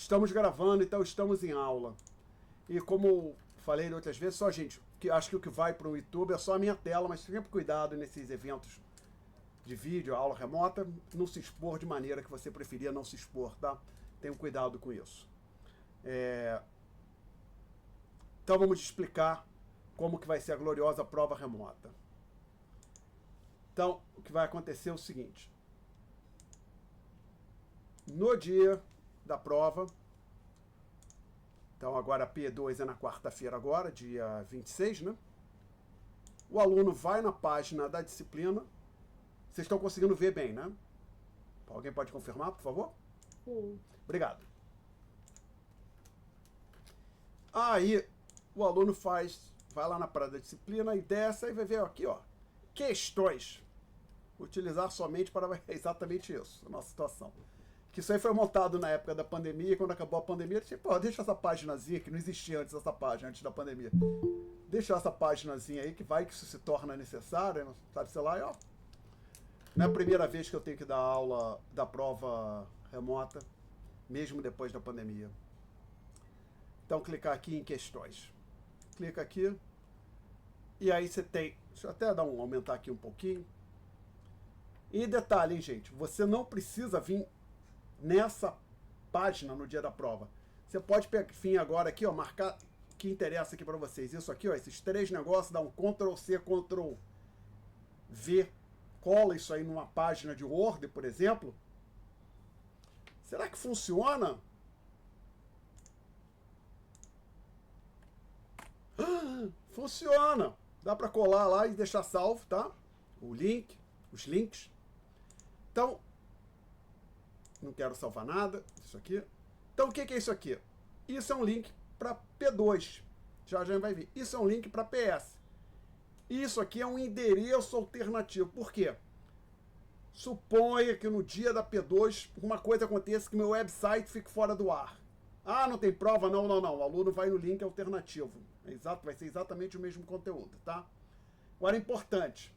Estamos gravando, então estamos em aula. E como falei outras vezes, só gente, que acho que o que vai para o YouTube é só a minha tela, mas sempre cuidado nesses eventos de vídeo, aula remota, não se expor de maneira que você preferia não se expor, tá? Tenham cuidado com isso. Então vamos explicar como que vai ser a gloriosa prova remota. Então, o que vai acontecer é o seguinte. No dia da prova, então agora a P2 é na quarta-feira agora, dia 26, né? O aluno vai na página da disciplina. Vocês estão conseguindo ver bem, né? Alguém pode confirmar, por favor? Sim. Obrigado. Aí, o aluno vai lá na parada da disciplina e desce e vai ver aqui, ó, questões. Utilizar somente para exatamente isso, a nossa situação. Que isso aí foi montado na época da pandemia, e quando acabou a pandemia, tipo, ó, deixa essa paginazinha, que não existia antes essa página, antes da pandemia. Deixa essa paginazinha aí, que vai que isso se torna necessário, sabe, sei lá, e ó. Não é a primeira vez que eu tenho que dar aula da prova remota, mesmo depois da pandemia. Então, clicar aqui em questões. Clica aqui. E aí você tem... Deixa eu até aumentar aqui um pouquinho. E detalhe, hein, gente? Você não precisa vir nessa página no dia da prova. Você pode pegar, enfim, agora aqui, ó, marcar o que interessa aqui para vocês. Isso aqui, ó, esses três negócios, dá um Ctrl+C, Ctrl+V. Cola isso aí numa página de Word, por exemplo. Será que funciona? Funciona! Dá para colar lá e deixar salvo, tá? O link, os links. Então, não quero salvar nada, isso aqui. Então, o que é isso aqui? Isso é um link para P2. Já vai vir. Isso é um link para PS. Isso aqui é um endereço alternativo. Por quê? Suponha que no dia da P2 uma coisa aconteça que meu website fique fora do ar. Ah, não tem prova? Não. O aluno vai no link alternativo. Vai ser exatamente o mesmo conteúdo, tá? Agora, importante.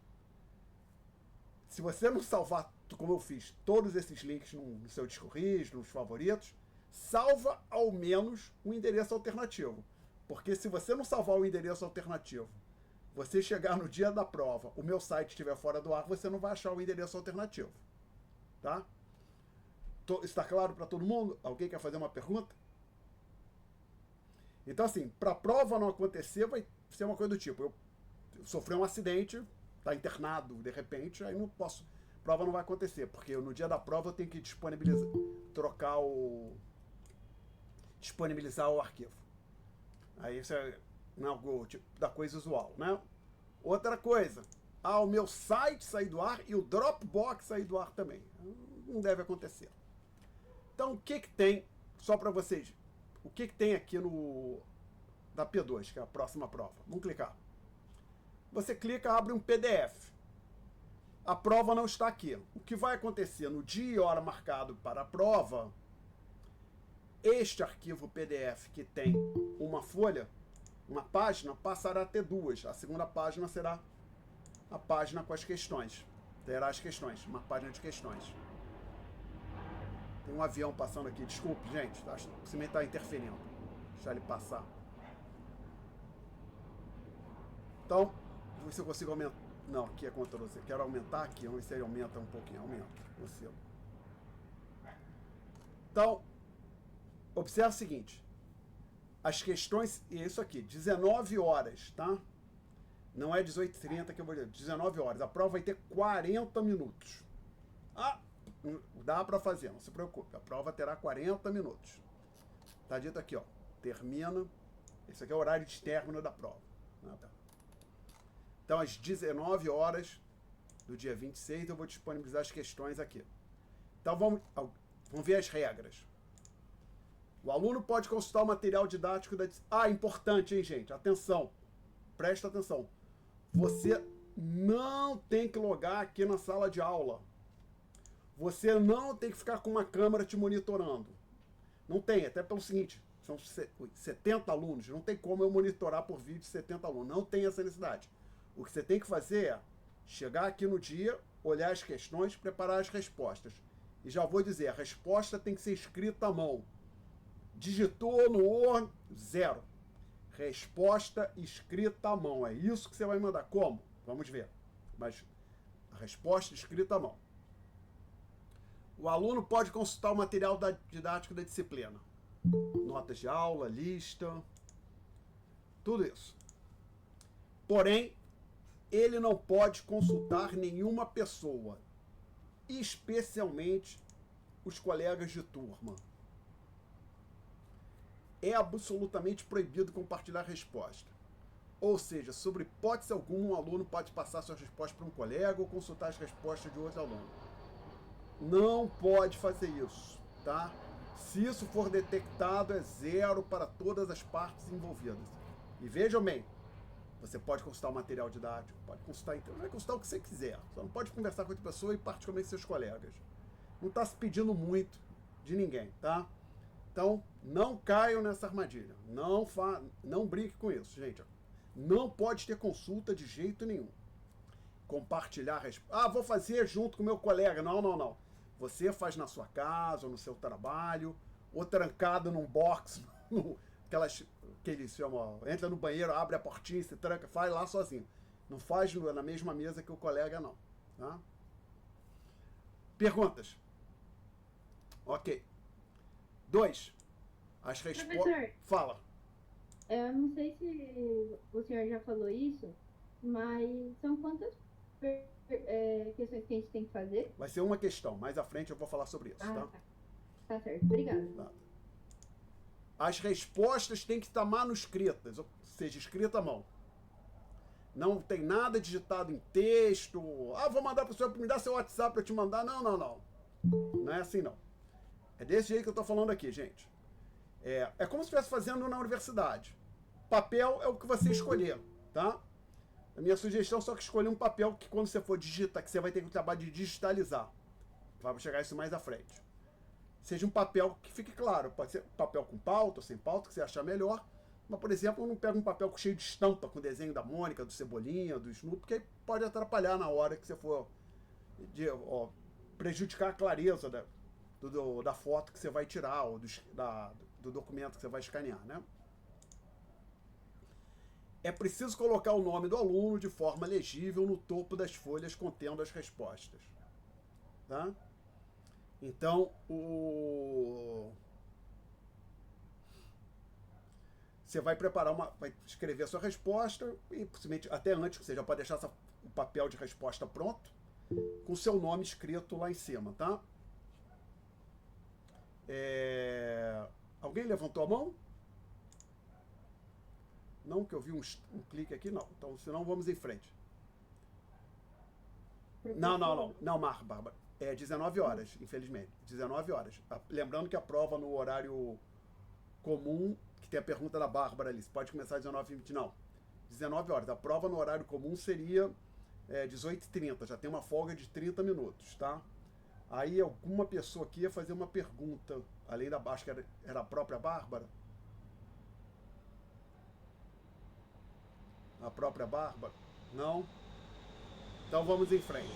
Se você não salvar, como eu fiz, todos esses links no seu discorris, nos favoritos, salva ao menos um endereço alternativo. Porque se você não salvar o endereço alternativo, você chegar no dia da prova, o meu site estiver fora do ar, você não vai achar o endereço alternativo. Tá? Está claro para todo mundo? Alguém quer fazer uma pergunta? Então, assim, para a prova não acontecer, vai ser uma coisa do tipo, eu sofri um acidente, tá internado de repente, aí não posso, prova não vai acontecer, porque no dia da prova eu tenho que disponibilizar o arquivo. Aí isso é algo tipo da coisa usual, né? Outra coisa, o meu site sair do ar e o Dropbox sair do ar também. Não deve acontecer. Então, o que tem, só para vocês, o que tem aqui da P2, que é a próxima prova? Vamos clicar. Você clica, abre um PDF. A prova não está aqui. O que vai acontecer no dia e hora marcado para a prova, este arquivo PDF que tem uma folha, uma página, passará a ter duas. A segunda página será a página com as questões. Terá as questões, uma página de questões. Tem um avião passando aqui, desculpe, gente, você também está interferindo. Deixa ele passar. Então, vamos ver se eu consigo aumentar. Não, aqui é Ctrl+C. Quero aumentar aqui, vamos ver se ele aumenta um pouquinho. Aumenta, consigo. Então, observe o seguinte. As questões, e isso aqui, 19 horas, tá? Não é 18h30 que eu vou dizer, 19 horas. A prova vai ter 40 minutos. Dá para fazer, não se preocupe. A prova terá 40 minutos. Tá dito aqui, ó. Termina. Esse aqui é o horário de término da prova. Então, às 19 horas do dia 26, eu vou disponibilizar as questões aqui. Então, vamos ver as regras. O aluno pode consultar o material didático da... importante, hein, gente? Atenção. Presta atenção. Você não tem que logar aqui na sala de aula. Você não tem que ficar com uma câmera te monitorando. Não tem, até pelo seguinte, são 70 alunos, não tem como eu monitorar por vídeo 70 alunos, não tem essa necessidade. O que você tem que fazer é chegar aqui no dia, olhar as questões, preparar as respostas. E já vou dizer, a resposta tem que ser escrita à mão. Digitou no Word, 0. Resposta escrita à mão. É isso que você vai mandar. Como? Vamos ver. Mas a resposta escrita à mão. O aluno pode consultar o material didático da disciplina. Notas de aula, lista, tudo isso. Porém, ele não pode consultar nenhuma pessoa, especialmente os colegas de turma. É absolutamente proibido compartilhar resposta. Ou seja, sobre hipótese alguma, um aluno pode passar suas respostas para um colega ou consultar as respostas de outro aluno. Não pode fazer isso, tá? Se isso for detectado, é 0 para todas as partes envolvidas. E vejam bem, você pode consultar o material didático, pode consultar, vai consultar o que você quiser. Só não pode conversar com outra pessoa e particularmente seus colegas. Não está se pedindo muito de ninguém, tá? Então, não caiam nessa armadilha. Não brinque com isso, gente. Não pode ter consulta de jeito nenhum. Compartilhar vou fazer junto com o meu colega. Não. Você faz na sua casa, ou no seu trabalho, ou trancado num box, que eles chamam, entra no banheiro, abre a portinha, se tranca, faz lá sozinho. Não faz na mesma mesa que o colega, não. Tá? Perguntas? Ok. 2. As respostas. Fala. Eu não sei se o senhor já falou isso, mas são quantas questões que a gente tem que fazer? Vai ser uma questão. Mais à frente eu vou falar sobre isso, tá? Tá certo. Obrigada. Tá. As respostas têm que estar manuscritas, ou seja, escrita à mão. Não tem nada digitado em texto. Vou mandar para o senhor, me dá seu WhatsApp para eu te mandar. Não. Não é assim, não. É desse jeito que eu estou falando aqui, gente. É como se estivesse fazendo na universidade. Papel é o que você escolher, tá? A minha sugestão é só que escolher um papel que quando você for digitar, que você vai ter que trabalhar de digitalizar. Vamos chegar isso mais à frente. Seja um papel que fique claro. Pode ser papel com pauta ou sem pauta, que você achar melhor. Mas, por exemplo, não pega um papel cheio de estampa, com desenho da Mônica, do Cebolinha, do Snoopy, porque aí pode atrapalhar na hora que você for prejudicar a clareza da foto que você vai tirar, ou do documento que você vai escanear, né? É preciso colocar o nome do aluno de forma legível no topo das folhas contendo as respostas. Tá? Então, você vai preparar vai escrever a sua resposta e, possivelmente, até antes, você já pode deixar o papel de resposta pronto, com seu nome escrito lá em cima, tá? Alguém levantou a mão? Não, que eu vi um clique aqui, não. Então, senão, vamos em frente. Não, Bárbara. É 19 horas, infelizmente. 19 horas. Lembrando que a prova no horário comum, que tem a pergunta da Bárbara ali, pode começar às 19h20, não. 19 horas. A prova no horário comum seria 18h30. Já tem uma folga de 30 minutos, tá? Aí alguma pessoa aqui ia fazer uma pergunta, além da Bárbara, que era a própria Bárbara. A própria Bárbara? Não? Então vamos em frente.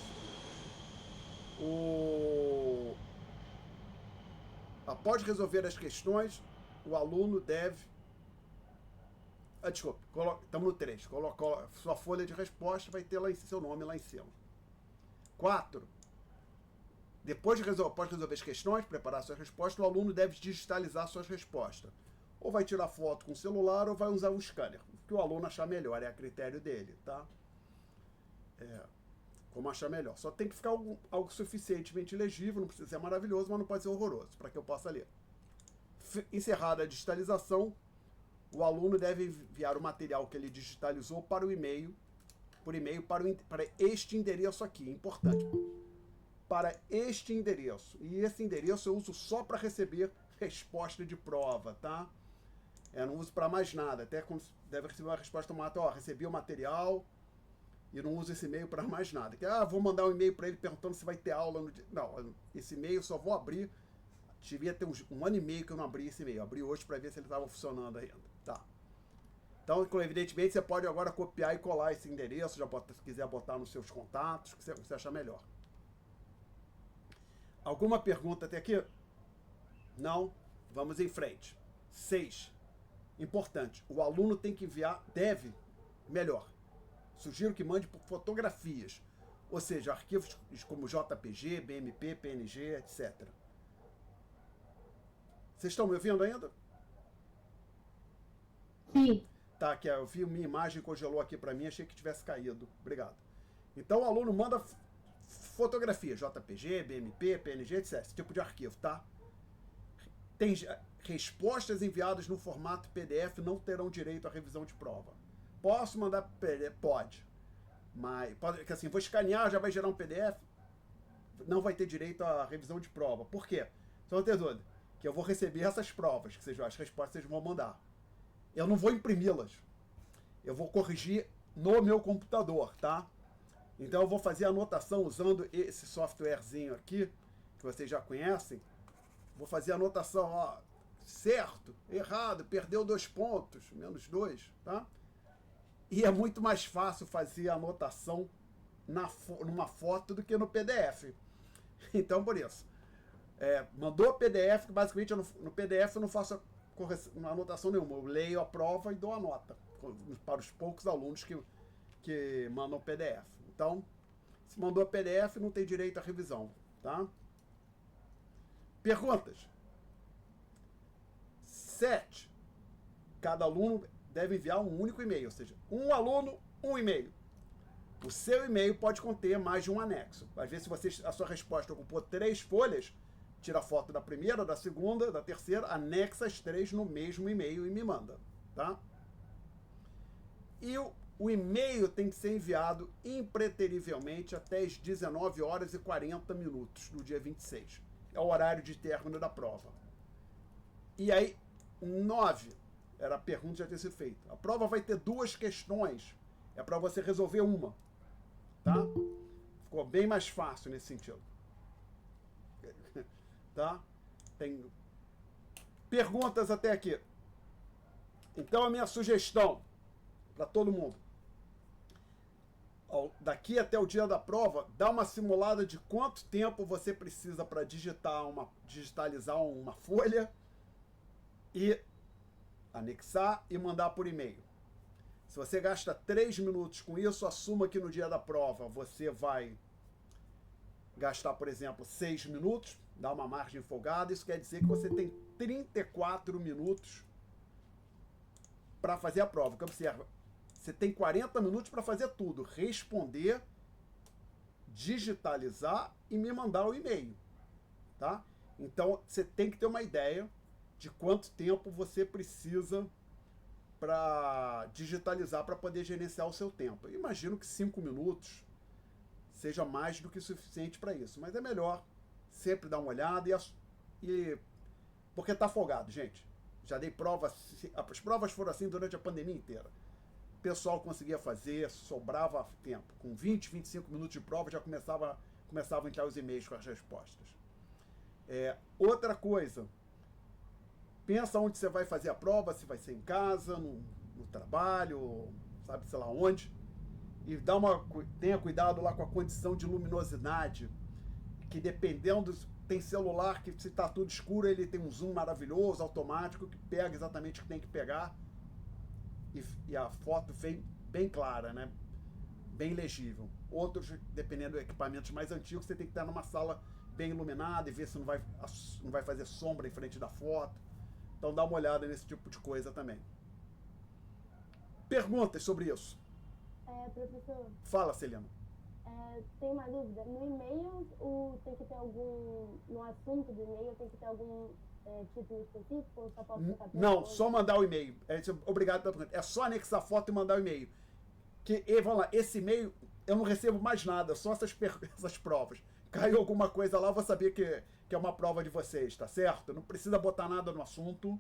Após resolver as questões, o aluno deve... desculpa, estamos no 3. Coloca sua folha de resposta, vai ter seu nome lá em cima. 4. Após resolver as questões, preparar suas respostas, o aluno deve digitalizar suas respostas. Ou vai tirar foto com o celular ou vai usar um scanner. O que o aluno achar melhor, é a critério dele, tá? Como achar melhor. Só tem que ficar algo suficientemente legível, não precisa ser maravilhoso, mas não pode ser horroroso, para que eu possa ler. Encerrada a digitalização, o aluno deve enviar o material que ele digitalizou para o e-mail, para este endereço aqui, importante. Para este endereço. E esse endereço eu uso só para receber resposta de prova, tá? Não uso para mais nada. Até quando deve receber uma resposta automática, recebi o material e não uso esse e-mail para mais nada. Vou mandar um e-mail para ele perguntando se vai ter aula no dia. Não, esse e-mail eu só vou abrir. Devia ter um ano e meio que eu não abri esse e-mail. Eu abri hoje para ver se ele estava funcionando ainda. Tá. Então, evidentemente, você pode agora copiar e colar esse endereço, se quiser botar nos seus contatos, o que você achar melhor. Alguma pergunta até aqui? Não? Vamos em frente. 6. Importante, o aluno tem que enviar, sugiro que mande por fotografias, ou seja, arquivos como JPG, BMP, PNG, etc. Vocês estão me ouvindo ainda? Sim. Tá, que eu vi minha imagem congelou aqui para mim, achei que tivesse caído. Obrigado. Então o aluno manda fotografia, JPG, BMP, PNG, etc. Esse tipo de arquivo, tá? Tem respostas enviadas no formato PDF não terão direito à revisão de prova. Posso mandar PDF? Pode. Mas, que assim, vou escanear, já vai gerar um PDF, não vai ter direito à revisão de prova. Por quê? Só não ter dúvida. Que eu vou receber essas provas, que sejam as respostas que vocês vão mandar. Eu não vou imprimi-las. Eu vou corrigir no meu computador, tá? Então eu vou fazer a anotação usando esse softwarezinho aqui, que vocês já conhecem. Vou fazer a anotação, ó, certo, errado, perdeu 2 pontos, menos 2, tá? E é muito mais fácil fazer a anotação numa foto do que no PDF. Então, por isso, mandou PDF, que basicamente no PDF eu não faço anotação nenhuma. Eu leio a prova e dou a nota para os poucos alunos que mandam PDF. Então, se mandou PDF, não tem direito à revisão, tá? Perguntas. 7. Cada aluno deve enviar um único e-mail, ou seja, um aluno, um e-mail. O seu e-mail pode conter mais de um anexo. Às vezes, se a sua resposta ocupou 3 folhas, tira a foto da primeira, da segunda, da terceira, anexa as 3 no mesmo e-mail e me manda, tá? E o e-mail tem que ser enviado impreterivelmente até as 19 horas e 40 minutos do dia 26. É o horário de término da prova. E aí, 9, era a pergunta que já tinha sido feita. A prova vai ter 2 questões. É para você resolver uma, tá? Ficou bem mais fácil nesse sentido. Tá? Tem perguntas até aqui. Então a minha sugestão para todo mundo, daqui até o dia da prova, dá uma simulada de quanto tempo você precisa para digitalizar uma folha e anexar e mandar por e-mail. Se você gasta 3 minutos com isso, assuma que no dia da prova você vai gastar, por exemplo, 6 minutos, dá uma margem folgada, isso quer dizer que você tem 34 minutos para fazer a prova. Que observa, você tem 40 minutos para fazer tudo, responder, digitalizar e me mandar o e-mail, tá? Então, você tem que ter uma ideia de quanto tempo você precisa para digitalizar, para poder gerenciar o seu tempo. Eu imagino que 5 minutos seja mais do que suficiente para isso, mas é melhor sempre dar uma olhada porque tá folgado, gente. Já dei prova, as provas foram assim durante a pandemia inteira. O pessoal conseguia fazer, sobrava tempo. Com 20, 25 minutos de prova já começava a entrar os e-mails com as respostas. Outra coisa, pensa onde você vai fazer a prova, se vai ser em casa, no trabalho, sabe, sei lá onde. E tenha cuidado lá com a condição de luminosidade, que dependendo, tem celular que se está tudo escuro, ele tem um zoom maravilhoso, automático, que pega exatamente o que tem que pegar e a foto vem bem clara, né? Bem legível. Outros, dependendo do equipamento mais antigos, você tem que estar numa sala bem iluminada e ver se não vai fazer sombra em frente da foto. Então dá uma olhada nesse tipo de coisa também. Perguntas sobre isso? Professor, Fala, Celina. tem uma dúvida. No e-mail, tem que ter no assunto do e-mail, tem que ter algum título específico ou só posso botar Não, só mandar o e-mail. Obrigado pela pergunta. É só anexar a foto e mandar o e-mail. Vamos lá, esse e-mail eu não recebo mais nada, só essas provas. Caiu alguma coisa lá, eu vou saber que é uma prova de vocês, tá certo? Não precisa botar nada no assunto.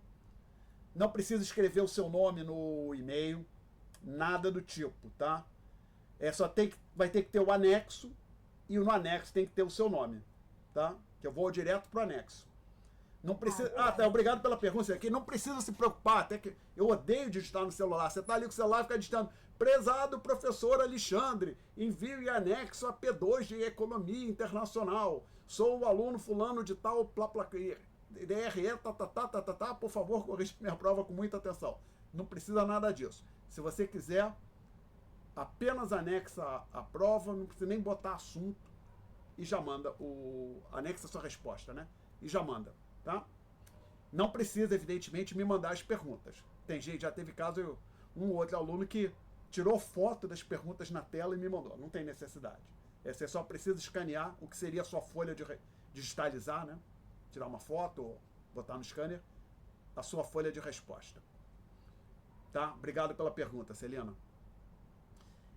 Não precisa escrever o seu nome no e-mail. Nada do tipo, tá? Vai ter que ter o anexo e no anexo tem que ter o seu nome, tá? Que eu vou direto pro anexo. Não precisa. Obrigado pela pergunta aqui. Não precisa se preocupar, até que eu odeio digitar no celular. Você tá ali com o celular e fica digitando: prezado professor Alexandre, envio e anexo a P2 de Economia Internacional. Sou o aluno fulano de tal, DRE, por favor, corrija minha prova com muita atenção. Não precisa nada disso. Se você quiser, apenas anexa a prova, não precisa nem botar assunto e já manda anexa a sua resposta, né? E já manda, tá? Não precisa, evidentemente, me mandar as perguntas. Tem gente, já teve caso, um ou outro aluno que tirou foto das perguntas na tela e me mandou. Não tem necessidade. Você só precisa escanear o que seria a sua folha de digitalizar, né? Tirar uma foto ou botar no scanner a sua folha de resposta. Tá? Obrigado pela pergunta, Celina.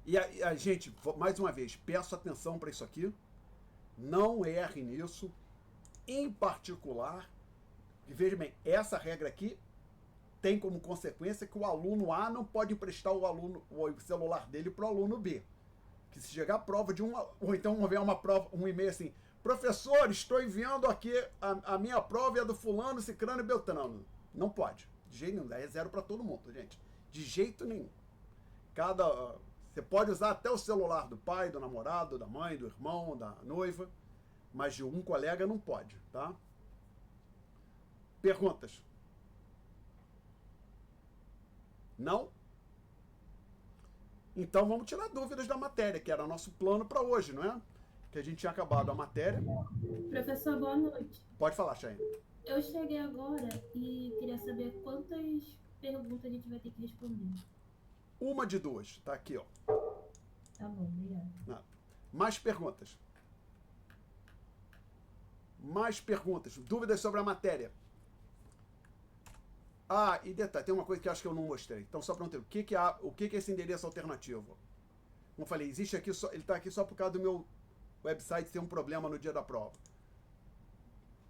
E a gente, mais uma vez, peço atenção para isso aqui. Não erre nisso. Em particular, e veja bem, essa regra aqui tem como consequência que o aluno A não pode emprestar o celular dele para o aluno B. Que se chegar a prova de ou então ver uma prova, um e-mail assim, professor, estou enviando aqui a minha prova e a do fulano, cicrano e beltrano. Não pode. De jeito nenhum. É zero para todo mundo, gente. De jeito nenhum. Você pode usar até o celular do pai, do namorado, da mãe, do irmão, da noiva, mas de um colega não pode, tá? Perguntas? Não? Então vamos tirar dúvidas da matéria, que era nosso plano para hoje, não é? Que a gente tinha acabado a matéria. Professor, boa noite. Pode falar, Chayne. Eu cheguei agora e queria saber quantas perguntas a gente vai ter que responder. Uma de duas, tá aqui, ó. Tá bom, obrigada. Nada. Mais perguntas? Mais perguntas? Dúvidas sobre a matéria? Ah, e detalhe, tem uma coisa que eu acho que eu não mostrei. Então, só para não ter. O que é esse endereço alternativo? Como eu falei, existe aqui só. Ele está aqui só por causa do meu website ter um problema no dia da prova.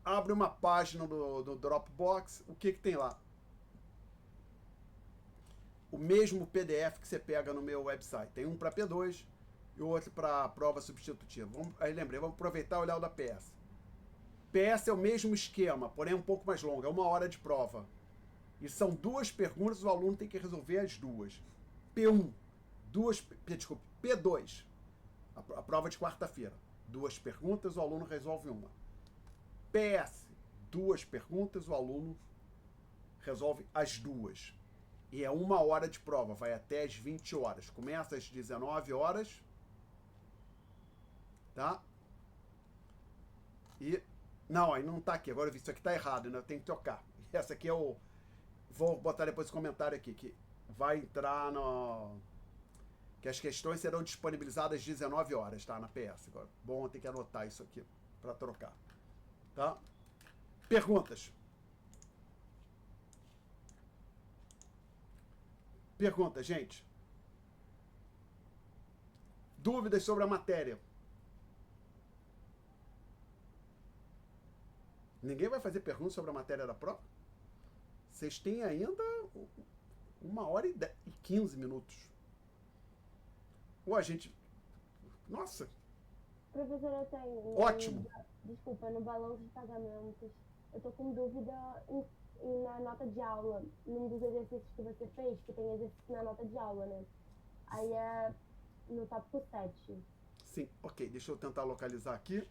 Abre uma página do Dropbox. O que tem lá? O mesmo PDF que você pega no meu website. Tem um para P2 e o outro para prova substitutiva. Aí lembrei, vamos aproveitar e olhar o da PS. PS é o mesmo esquema, porém um pouco mais longo. É 1 hora de prova. E são 2 perguntas, o aluno tem que resolver as 2. P1, P2, a prova de quarta-feira. 2 perguntas, o aluno resolve uma. PS, 2 perguntas, o aluno resolve as 2. E é 1 hora de prova, vai até as 20 horas. Começa às 19 horas. Tá? E... Não, aí não tá aqui. Agora eu vi, isso aqui tá errado, né? Eu tenho que trocar. Essa aqui é o... Vou botar depois esse comentário aqui, que vai entrar no... Que as questões serão disponibilizadas às 19 horas, tá? Na PS. Agora, bom, eu tenho que anotar isso aqui para trocar. Tá? Perguntas? Perguntas, gente? Dúvidas sobre a matéria? Ninguém vai fazer perguntas sobre a matéria da prova? Vocês têm ainda 1 hora e 15 minutos. Ou a gente... Nossa! Professora, eu tenho... Ótimo! Desculpa, no balanço de pagamentos, eu tô com dúvida na nota de aula, num dos exercícios que você fez, que tem exercício na nota de aula, né? Aí é no tópico 7. Sim, ok. Deixa eu tentar localizar aqui.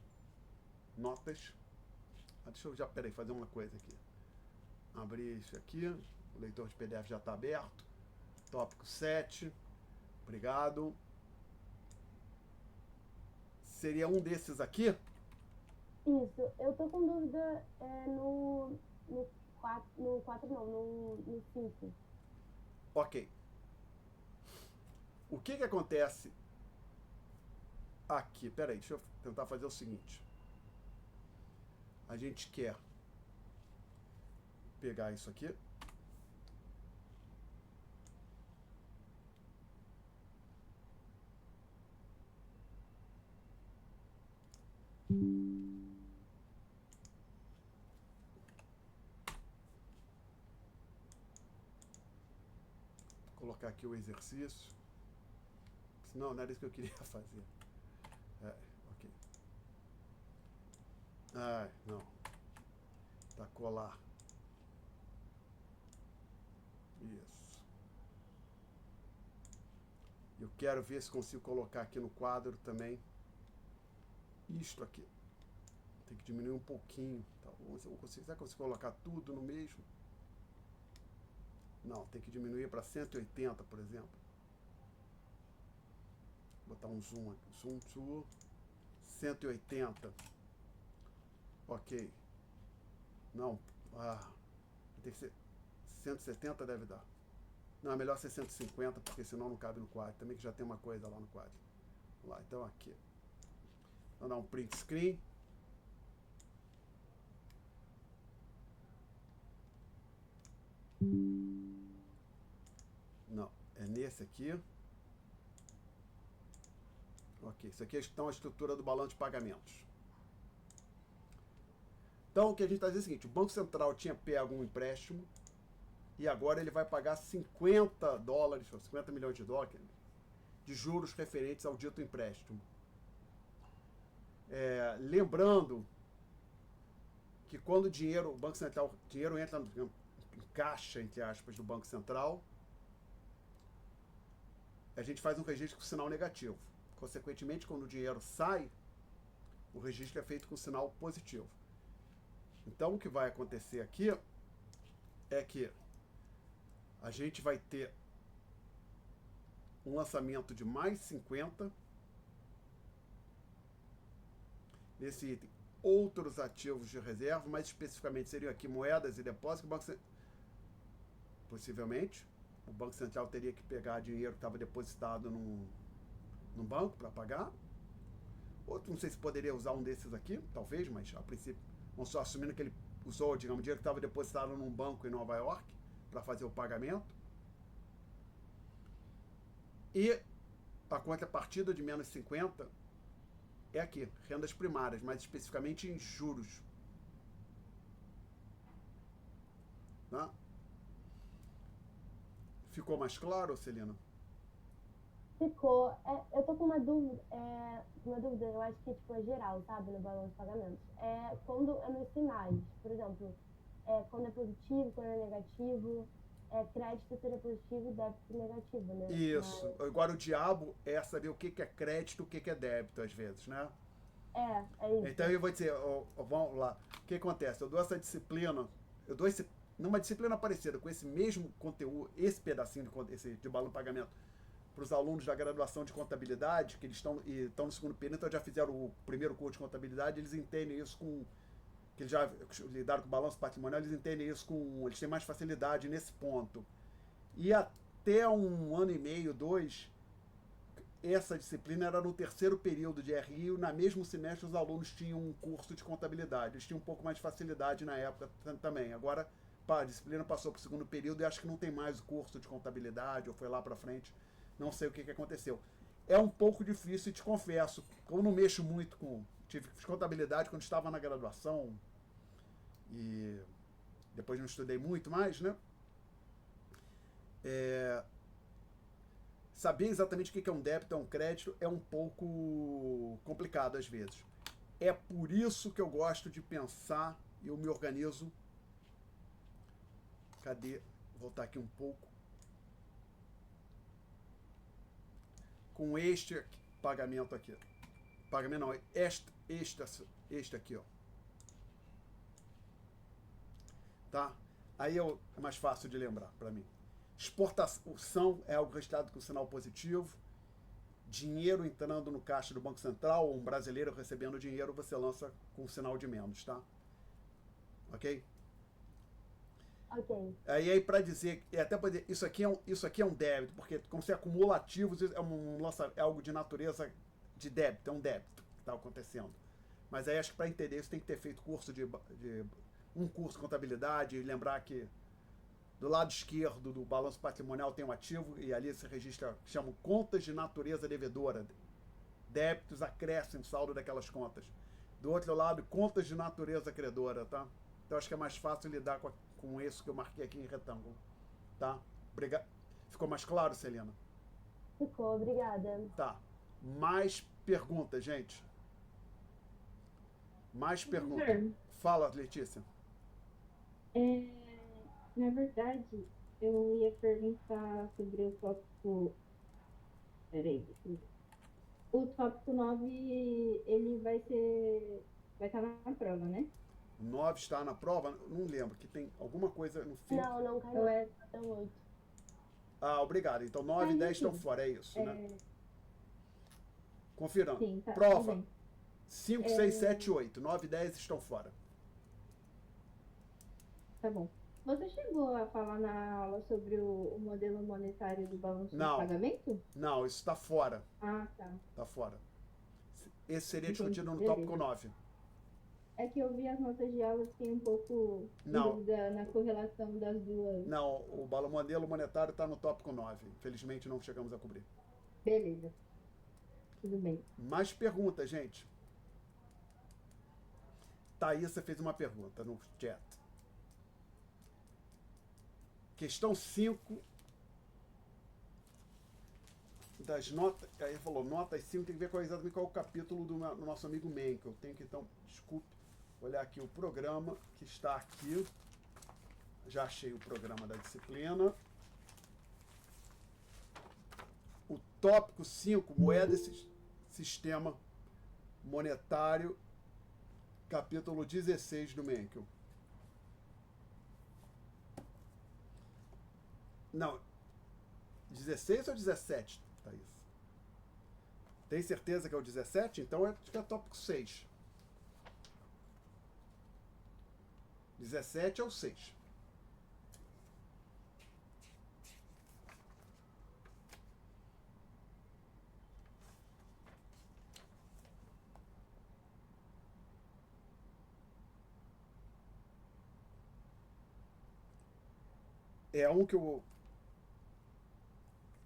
Notas. Deixa eu já, peraí, fazer uma coisa aqui. Abrir isso aqui. O leitor de PDF já está aberto. Tópico 7. Obrigado. Seria um desses aqui? Isso. Eu tô com dúvida no 4 não, no 5. Ok. O que acontece aqui? Peraí, deixa eu tentar fazer o seguinte. A gente quer pegar isso aqui. Vou colocar aqui o exercício. Não, não era isso que eu queria fazer. Ok. Não. Tá, colar. Isso. Eu quero ver se consigo colocar aqui no quadro também isto aqui. Tem que diminuir um pouquinho. Tá? Será que eu consigo colocar tudo no mesmo? Não, tem que diminuir para 180, por exemplo. Vou botar um zoom aqui. Zoom to 180. Ok. Não. Tem que ser 170, deve dar. Não, é melhor ser 150, porque senão não cabe no quadro. Também que já tem uma coisa lá no quadro. Vamos lá, então aqui. Vou dar um print screen. Não, é nesse aqui. Ok, isso aqui é então a estrutura do balanço de pagamentos. Então, o que a gente está dizendo é o seguinte, o Banco Central tinha pego um empréstimo e agora ele vai pagar 50 dólares, ou 50 milhões de dólares, de juros referentes ao dito empréstimo. Lembrando que quando o Banco Central, dinheiro entra em caixa, entre aspas, do Banco Central, a gente faz um registro com sinal negativo. Consequentemente, quando o dinheiro sai, o registro é feito com sinal positivo. Então, o que vai acontecer aqui é que a gente vai ter um lançamento de mais 50 nesse item. Outros ativos de reserva, mais especificamente seriam aqui moedas e depósitos. Possivelmente, o Banco Central teria que pegar dinheiro que estava depositado num banco para pagar. Outro, não sei se poderia usar um desses aqui, talvez, mas a princípio, vamos só assumindo que ele usou, digamos, dinheiro que estava depositado num banco em Nova York para fazer o pagamento. E a contrapartida de menos 50 é aqui, rendas primárias, mais especificamente em juros. Tá? Ficou mais claro, Celina? Ficou. Eu tô com uma dúvida, eu acho que tipo, é geral, sabe, no balanço de pagamentos. Quando é nos sinais, por exemplo, quando é positivo, quando é negativo, crédito seria positivo e débito negativo, né? Isso. Mas... Agora o diabo é saber o que é crédito, o que é débito, às vezes, né? É isso. Então eu vou dizer, vamos lá, o que acontece? Eu dou essa disciplina, numa disciplina parecida, com esse mesmo conteúdo, esse pedacinho de balanço de pagamento, para os alunos da graduação de contabilidade, que eles estão no segundo período, então já fizeram o primeiro curso de contabilidade, eles entendem isso que eles já lidaram com o balanço patrimonial, eles entendem isso eles têm mais facilidade nesse ponto. E até 1 ano e meio, 2, essa disciplina era no terceiro período de RI, e na mesmo semestre os alunos tinham um curso de contabilidade, eles tinham um pouco mais de facilidade na época também. Agora, a disciplina passou para o segundo período e acho que não tem mais o curso de contabilidade, ou foi lá para frente. Não sei o que aconteceu. É um pouco difícil, e te confesso, eu não mexo muito tive contabilidade quando estava na graduação e depois não estudei muito mais, né? Saber exatamente o que é um débito, um crédito, é um pouco complicado às vezes. É por isso que eu gosto de pensar, e eu me organizo. Cadê? Vou voltar aqui um pouco. Com este pagamento aqui. Pagamento não, este aqui, ó. Tá? Aí é mais fácil de lembrar para mim. Exportação é algo registrado com sinal positivo. Dinheiro entrando no caixa do Banco Central, ou um brasileiro recebendo dinheiro, você lança com sinal de menos, tá? Ok? Ok. Aí para dizer, até para dizer, isso aqui é um débito, porque como se acumula ativos, é algo de natureza de débito, é um débito que está acontecendo. Mas aí acho que para entender isso tem que ter feito um curso de contabilidade, e lembrar que do lado esquerdo do balanço patrimonial tem um ativo, e ali se registra, chamam contas de natureza devedora, débitos, acréscimo, saldo daquelas contas. Do outro lado, contas de natureza credora, tá? Então acho que é mais fácil lidar com isso que eu marquei aqui em retângulo, tá? Obrigado. Ficou mais claro, Celina? Ficou, obrigada. Tá. Mais perguntas, gente? Mais perguntas? Fala, Letícia. Na verdade, eu ia perguntar sobre o tópico... Peraí, deixa eu ver. O tópico 9, ele vai ser vai estar na prova, né? O 9 está na prova? Não lembro, que tem alguma coisa no fim. Não caiu. Ou é... Até o 8. Ah, obrigado. Então 9 e 10 estão enfim. fora, é isso, né? É, Confirmando. sim, tá. tudo Prova. bem. 5, 6, 7, 8. 9 e 10 estão fora. Tá bom. Você chegou a falar na aula sobre o modelo monetário do balanço Não. de pagamento? Não, isso está fora. Ah, tá. Está fora. Esse seria Entendi, discutido no beleza. tópico 9. É que eu vi as notas de aula e fiquei um pouco em Não. dúvida na correlação das duas. Não, o modelo monetário está no tópico 9. Infelizmente não chegamos a cobrir. Beleza. Tudo bem. Mais perguntas, gente. Thaísa fez uma pergunta no chat. Questão 5 das notas. Aí falou, notas 5 tem que ver com exatamente qual é o capítulo do nosso amigo Menkel. Eu tenho que, então, desculpe, olhar aqui o programa que está aqui. Já achei o programa da disciplina. O tópico 5, moeda e sistema monetário, capítulo 16 do Menkel. Não, 16 ou 17, Thaís? Tem certeza que é o 17? Então acho que é tópico 6. 17 é o 6. É um que eu...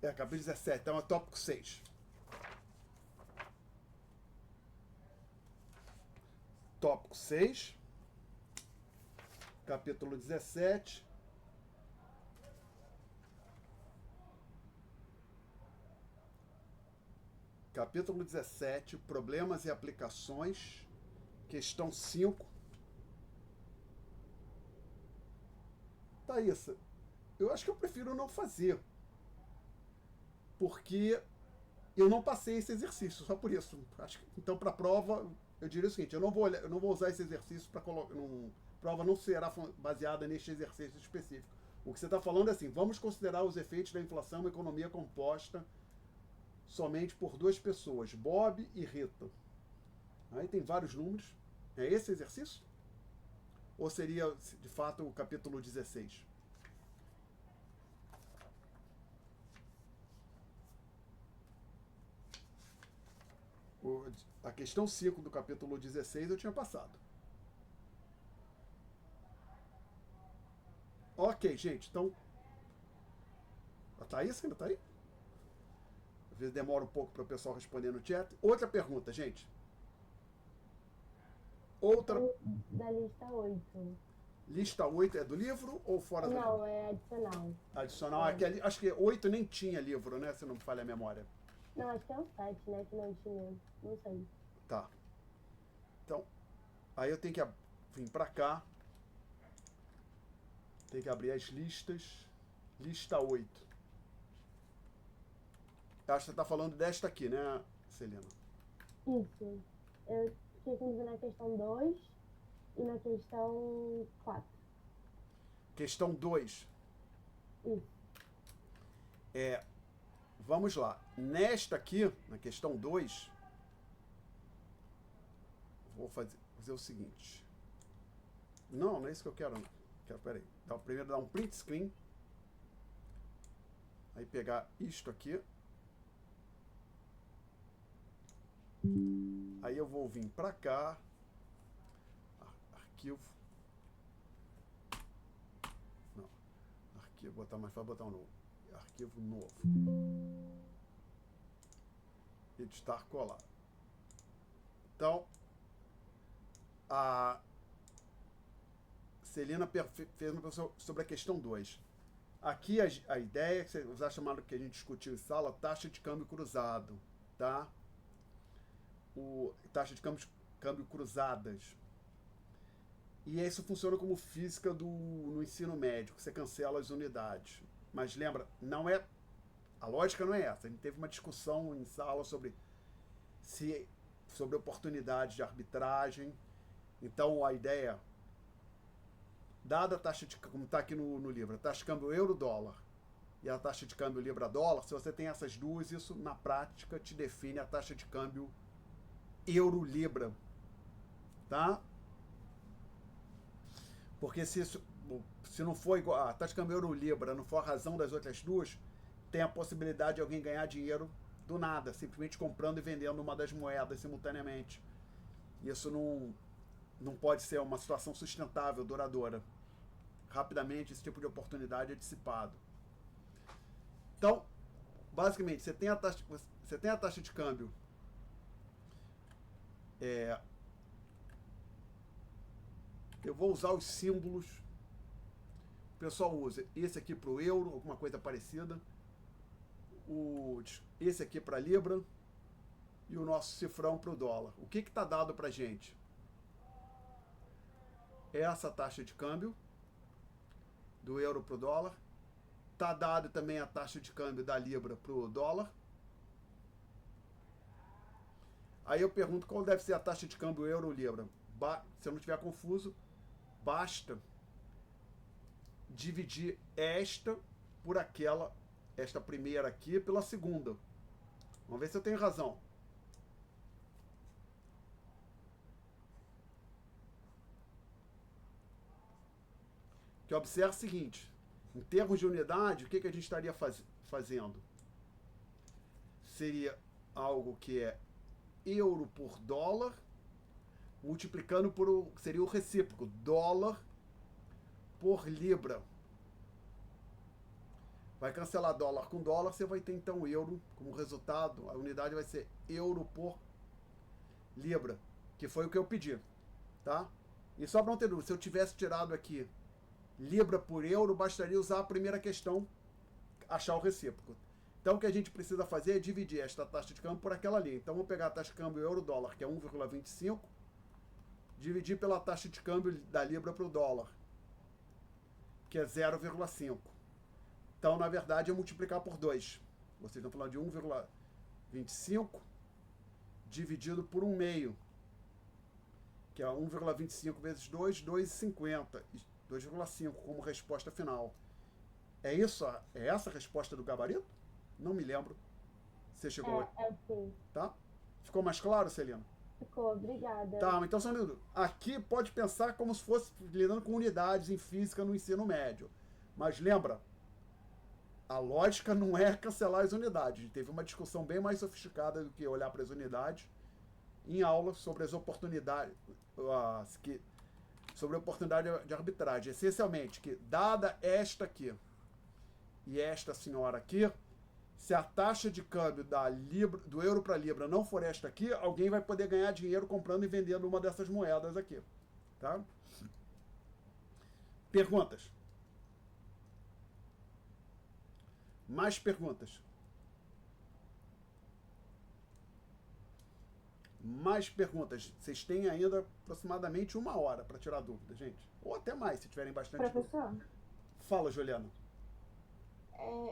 acabei 17, então é tópico 6. Tópico 6, capítulo 17. Capítulo 17, problemas e aplicações. Questão 5. Thaísa, eu acho que eu prefiro não fazer. Porque eu não passei esse exercício, só por isso. Acho que, então, para a prova, eu diria o seguinte, eu não vou usar esse exercício para colocar... A prova não será baseada neste exercício específico. O que você está falando é assim, vamos considerar os efeitos da inflação em uma economia composta somente por duas pessoas, Bob e Rita. Aí tem vários números. É esse exercício? Ou seria, de fato, o capítulo 16? A questão 5 do capítulo 16 eu tinha passado. Ok, gente, então... A Thaís ainda tá aí? Às vezes demora um pouco para o pessoal responder no chat. Outra pergunta, gente. Outra... Da lista 8. Lista 8 é do livro ou fora do livro? Não, é adicional. Adicional. Acho que 8 nem tinha livro, né? Se não me falha a memória. Não, acho que é o 7, né? Que não tinha. Não sei. Tá. Então, aí eu tenho que vir para cá. Tem que abrir as listas. Lista 8. Acho que você está falando desta aqui, né, Celina? Isso. Eu fiquei com dúvida na questão 2 e na questão 4. Questão 2. Isso. Vamos lá. Nesta aqui, na questão 2, vou fazer o seguinte. Não é isso que eu quero. Peraí. Primeiro dar um print screen. Aí pegar isto aqui. Aí eu vou vir para cá. Arquivo. Não. Arquivo, botar mais fácil, botar um novo. Arquivo novo. Editar, colar. Então, a Celina fez uma pergunta sobre a questão 2. Aqui a ideia é que você chamado que a gente discutiu em sala, taxa de câmbio cruzado, tá? Taxa de câmbio cruzadas. E isso funciona como física no ensino médio, que você cancela as unidades. Mas lembra, a lógica não é essa. A gente teve uma discussão em sala sobre oportunidades de arbitragem Então a ideia, dada a taxa de, como está aqui no livro, a taxa de câmbio euro-dólar e a taxa de câmbio libra-dólar, se você tem essas duas, isso na prática te define a taxa de câmbio euro-libra, tá? Porque se não for igual, a taxa de câmbio euro-libra não for a razão das outras duas, tem a possibilidade de alguém ganhar dinheiro do nada, simplesmente comprando e vendendo uma das moedas simultaneamente. Isso não pode ser uma situação sustentável, duradoura. Rapidamente esse tipo de oportunidade é dissipado. Então, basicamente, você tem a taxa de câmbio eu vou usar os símbolos. O pessoal usa esse aqui para o euro, alguma coisa parecida. Esse aqui para a libra. E o nosso cifrão para o dólar. O que está dado para a gente? Essa taxa de câmbio do euro para o dólar. Está dado também a taxa de câmbio da libra para o dólar. Aí eu pergunto qual deve ser a taxa de câmbio euro-libra. Se eu não estiver confuso, basta dividir esta por aquela, esta primeira aqui pela segunda. Vamos ver se eu tenho razão. Que observa o seguinte, em termos de unidade, o que a gente estaria fazendo? Seria algo que é euro por dólar, multiplicando seria o recíproco, dólar por libra. Vai cancelar dólar com dólar, você vai ter então euro como resultado, a unidade vai ser euro por libra, que foi o que eu pedi, tá? E só para não ter dúvida, se eu tivesse tirado aqui libra por euro, bastaria usar a primeira questão, achar o recíproco. Então o que a gente precisa fazer é dividir esta taxa de câmbio por aquela ali. Então vamos pegar a taxa de câmbio euro-dólar, que é 1,25, dividir pela taxa de câmbio da libra para o dólar, que é 0,5. Então, na verdade, é multiplicar por 2. Vocês estão falando de 1,25 dividido por 1/2, que é 1,25 vezes 2, 2,50. 2,5 como resposta final. É isso? É essa a resposta do gabarito? Não me lembro. Você chegou... sim. Tá? Ficou mais claro, Celina? Ficou, obrigada. Tá, então, só um minuto. Aqui pode pensar como se fosse lidando com unidades em física no ensino médio. Mas lembra, a lógica não é cancelar as unidades. Teve uma discussão bem mais sofisticada do que olhar para as unidades em aula sobre as oportunidades, sobre a oportunidade de arbitragem. Essencialmente, que dada esta aqui e esta senhora aqui, se a taxa de câmbio do euro para a libra não for esta aqui, alguém vai poder ganhar dinheiro comprando e vendendo uma dessas moedas aqui. Tá? Perguntas? Mais perguntas? Mais perguntas. Vocês têm ainda aproximadamente 1 hora para tirar dúvida, gente. Ou até mais, se tiverem bastante Professor, dúvida. Fala, Juliana.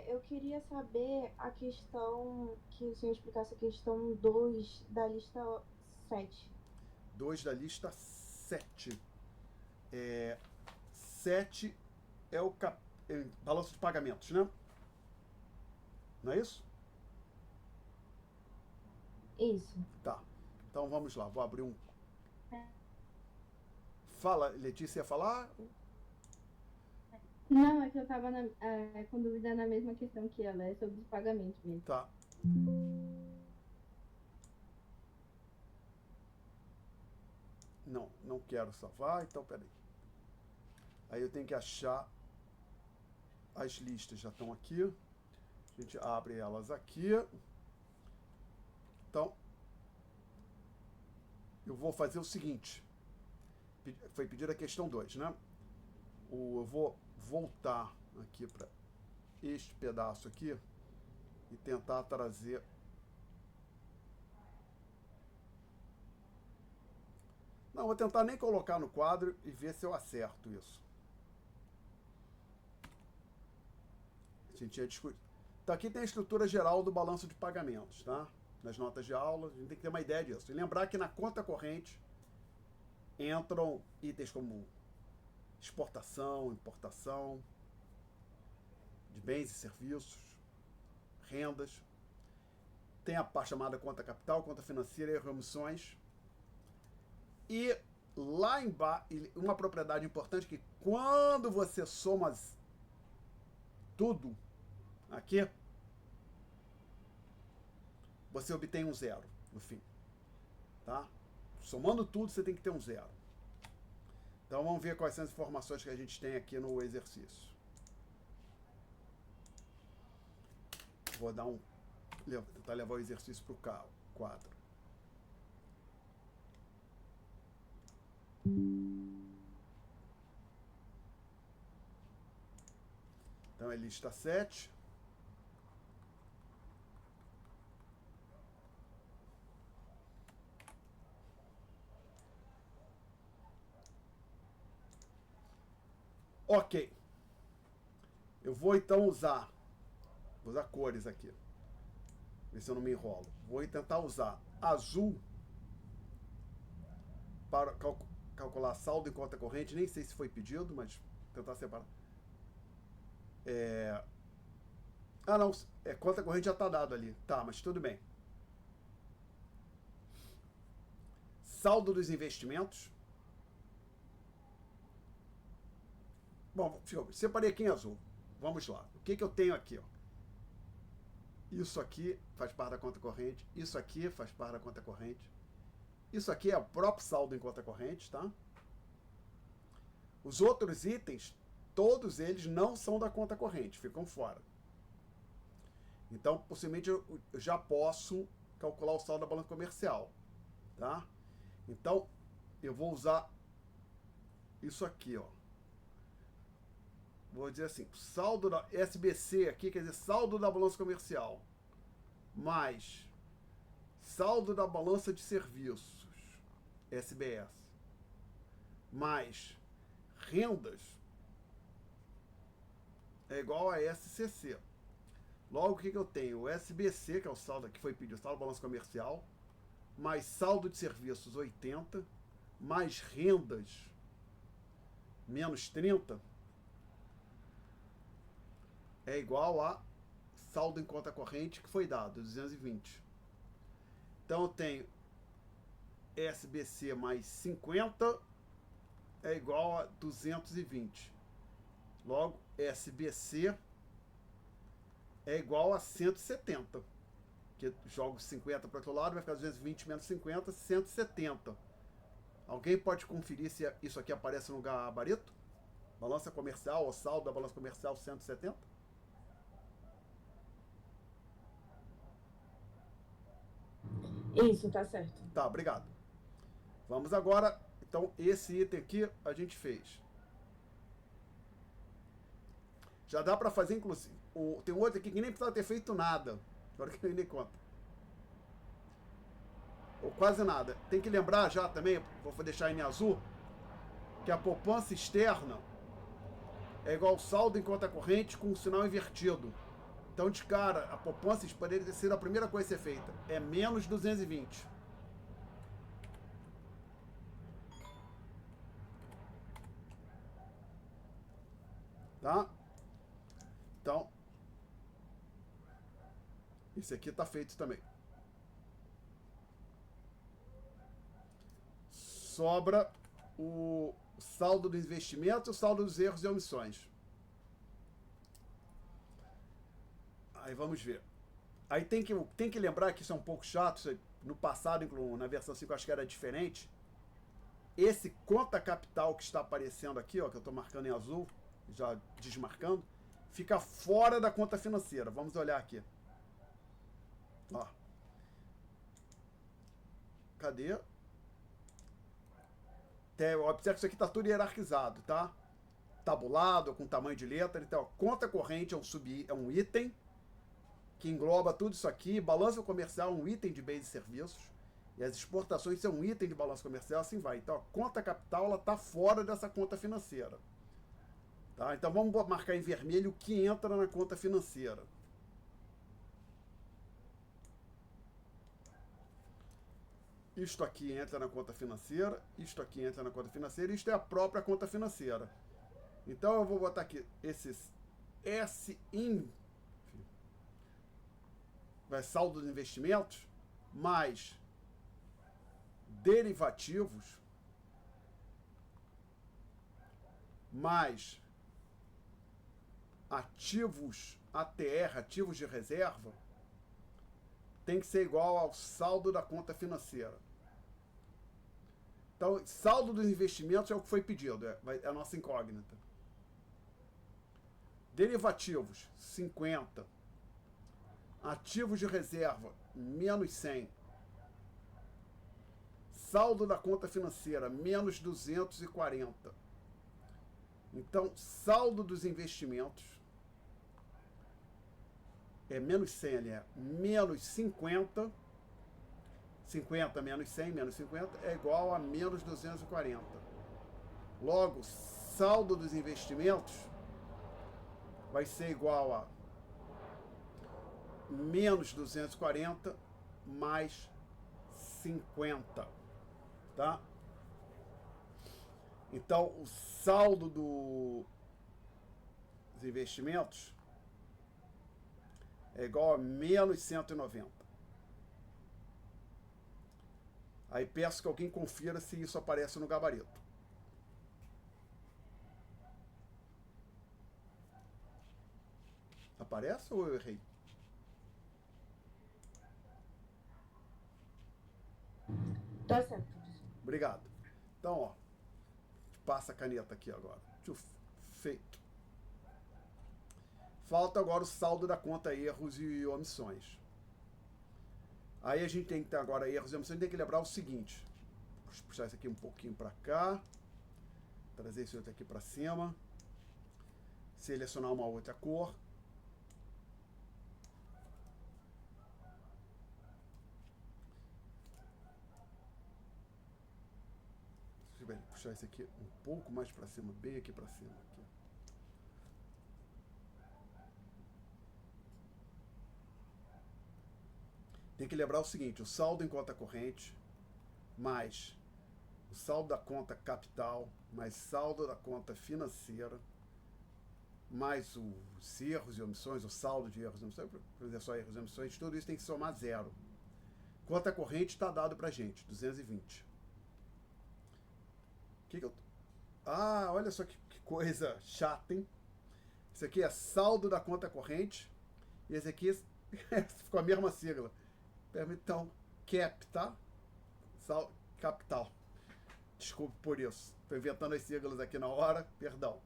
eu queria saber a questão, que o senhor explicasse a questão 2 da lista 7. 2 da lista 7. 7 é o balanço de pagamentos, né? Não é isso? Isso. Tá. Então vamos lá, vou abrir um... Fala, Letícia, ia falar? Não, é que eu tava com dúvida na mesma questão que ela, é sobre os pagamentos mesmo. Tá. Não quero salvar, então peraí. Aí eu tenho que achar as listas, já estão aqui. A gente abre elas aqui. Então, eu vou fazer o seguinte. Foi pedir a questão 2, né? Eu vou voltar aqui para este pedaço aqui e tentar trazer... Não, vou tentar nem colocar no quadro e ver se eu acerto isso. A gente ia discutir. Então aqui tem a estrutura geral do balanço de pagamentos, tá? Nas notas de aula, a gente tem que ter uma ideia disso. E lembrar que na conta corrente, entram itens como exportação, importação de bens e serviços, rendas. Tem a parte chamada conta capital, conta financeira e remissões. E lá embaixo, uma propriedade importante que quando você soma tudo aqui, você obtém um zero no fim. Tá? Somando tudo, você tem que ter um zero. Então vamos ver quais são as informações que a gente tem aqui no exercício. Vou dar tentar levar o exercício para o quadro. Então é lista 7. Ok. Eu vou então usar cores aqui. Ver se eu não me enrolo. Vou tentar usar azul para calcular saldo em conta corrente. Nem sei se foi pedido, mas tentar separar. Ah, não. Conta corrente já está dado ali. Tá, mas tudo bem. Saldo dos investimentos. Bom, separei aqui em azul. Vamos lá. O que eu tenho aqui? Ó? Isso aqui faz parte da conta corrente. Isso aqui faz parte da conta corrente. Isso aqui é o próprio saldo em conta corrente, tá? Os outros itens, todos eles não são da conta corrente, ficam fora. Então, possivelmente, eu já posso calcular o saldo da balança comercial, tá? Então, eu vou usar isso aqui, ó. Vou dizer assim, saldo da SBC aqui, quer dizer, saldo da balança comercial, mais saldo da balança de serviços, SBS, mais rendas, é igual a SCC. Logo, o que eu tenho? O SBC, que é o saldo que foi pedido, saldo da balança comercial, mais saldo de serviços 80, mais rendas menos 30, é igual a saldo em conta corrente que foi dado, 220. Então eu tenho SBC mais 50 é igual a 220. Logo, SBC é igual a 170. Que jogo 50 para o outro lado, vai ficar 220 menos 50, 170. Alguém pode conferir se isso aqui aparece no gabarito? Balança comercial, ou saldo da balança comercial 170? Isso, tá certo. Tá, obrigado. Vamos agora, então, esse item aqui a gente fez. Já dá para fazer, inclusive, tem outro aqui que nem precisava ter feito nada. Agora que eu me dei conta. Ou quase nada. Tem que lembrar já também, vou deixar em azul, que a poupança externa é igual ao saldo em conta corrente com o sinal invertido. Então, de cara, a poupança poderia ter sido a primeira coisa a ser feita. É menos 220. Tá? Então, esse aqui está feito também. Sobra o saldo do investimento e o saldo dos erros e omissões. Aí vamos ver. Aí tem que lembrar que isso é um pouco chato. No passado, na versão 5, acho que era diferente. Esse conta capital que está aparecendo aqui, ó, que eu estou marcando em azul, já desmarcando, fica fora da conta financeira. Vamos olhar aqui. Ó. Cadê? Observe que isso aqui está tudo hierarquizado, tá? Tabulado, com tamanho de letra. Então, conta corrente é um item que engloba tudo isso aqui. Balança comercial é um item de bens e serviços. E as exportações são um item de balança comercial, assim vai. Então, a conta capital ela está fora dessa conta financeira. Tá? Então, vamos marcar em vermelho o que entra na conta financeira. Isto aqui entra na conta financeira, isto aqui entra na conta financeira, isto é a própria conta financeira. Então eu vou botar aqui esses SIN, vai saldo de investimentos, mais derivativos, mais ativos ATR, ativos de reserva, tem que ser igual ao saldo da conta financeira. Então, saldo dos investimentos é o que foi pedido, é a nossa incógnita. Derivativos, 50. Ativos de reserva, menos 100. Saldo da conta financeira, menos 240. Então, saldo dos investimentos é menos 100 ali, é menos 50. 50 menos 100 menos 50 é igual a menos 240. Logo, saldo dos investimentos vai ser igual a menos 240 mais 50, tá? Então, o saldo dos investimentos é igual a menos 190. Aí peço que alguém confira se isso aparece no gabarito. Aparece ou eu errei? Tá certo. Obrigado. Então, ó, passa a caneta aqui agora. Feito. Falta agora o saldo da conta erros e omissões. Aí a gente tem que ter agora erros e omissões, tem que lembrar o seguinte. Vou puxar isso aqui um pouquinho para cá. Trazer esse outro aqui para cima. Selecionar uma outra cor. Deixa eu puxar esse aqui um pouco mais para cima, bem aqui para cima. Aqui. Tem que lembrar o seguinte, o saldo em conta corrente, mais o saldo da conta capital, mais saldo da conta financeira, mais os erros e omissões, o saldo de erros e omissões, por exemplo, só erros e omissões, tudo isso tem que somar zero. Conta corrente está dado para gente, 220. Ah, olha só que coisa chata, hein? Isso aqui é saldo da conta corrente, e esse aqui ficou a mesma sigla. Então, CAP, tá? Capital. Desculpe por isso. Estou inventando as siglas aqui na hora, perdão.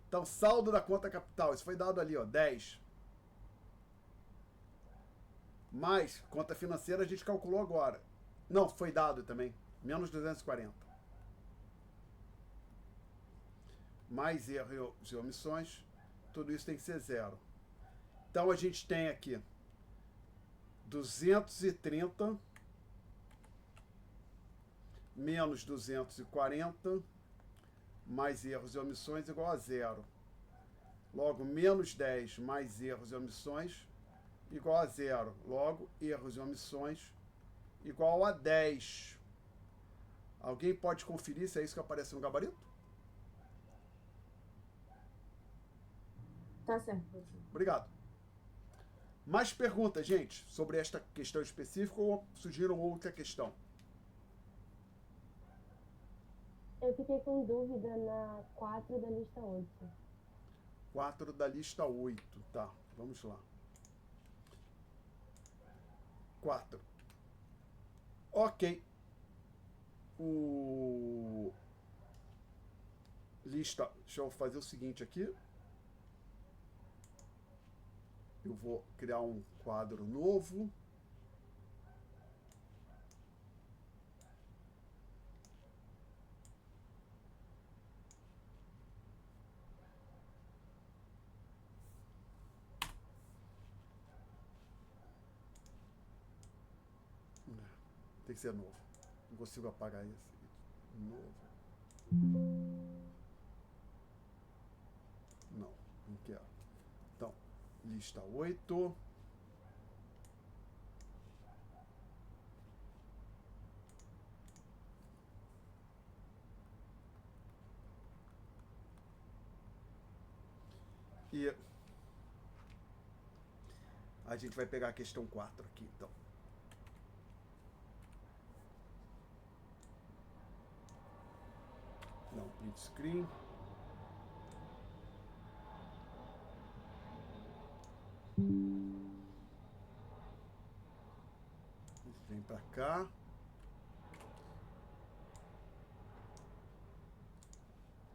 Então, saldo da conta capital, isso foi dado ali, ó, 10. Mais conta financeira a gente calculou agora. Não, foi dado também, menos 240. Mais erros e omissões, tudo isso tem que ser zero. Então, a gente tem aqui 230 menos 240 mais erros e omissões igual a zero. Logo, menos 10 mais erros e omissões igual a zero. Logo, erros e omissões igual a 10. Alguém pode conferir se é isso que aparece no gabarito? Tá certo. Obrigado. Mais perguntas, gente, sobre esta questão específica ou surgiram outra questão? Eu fiquei com dúvida na 4 da lista 8. 4 da lista 8, tá, vamos lá. 4. Ok. Lista, deixa eu fazer o seguinte aqui. Eu vou criar um quadro novo. Tem que ser novo. Não consigo apagar esse. Novo. Não quero. Então, lista 8. E a gente vai pegar a questão 4 aqui, então. Não, print screen. Vem para cá.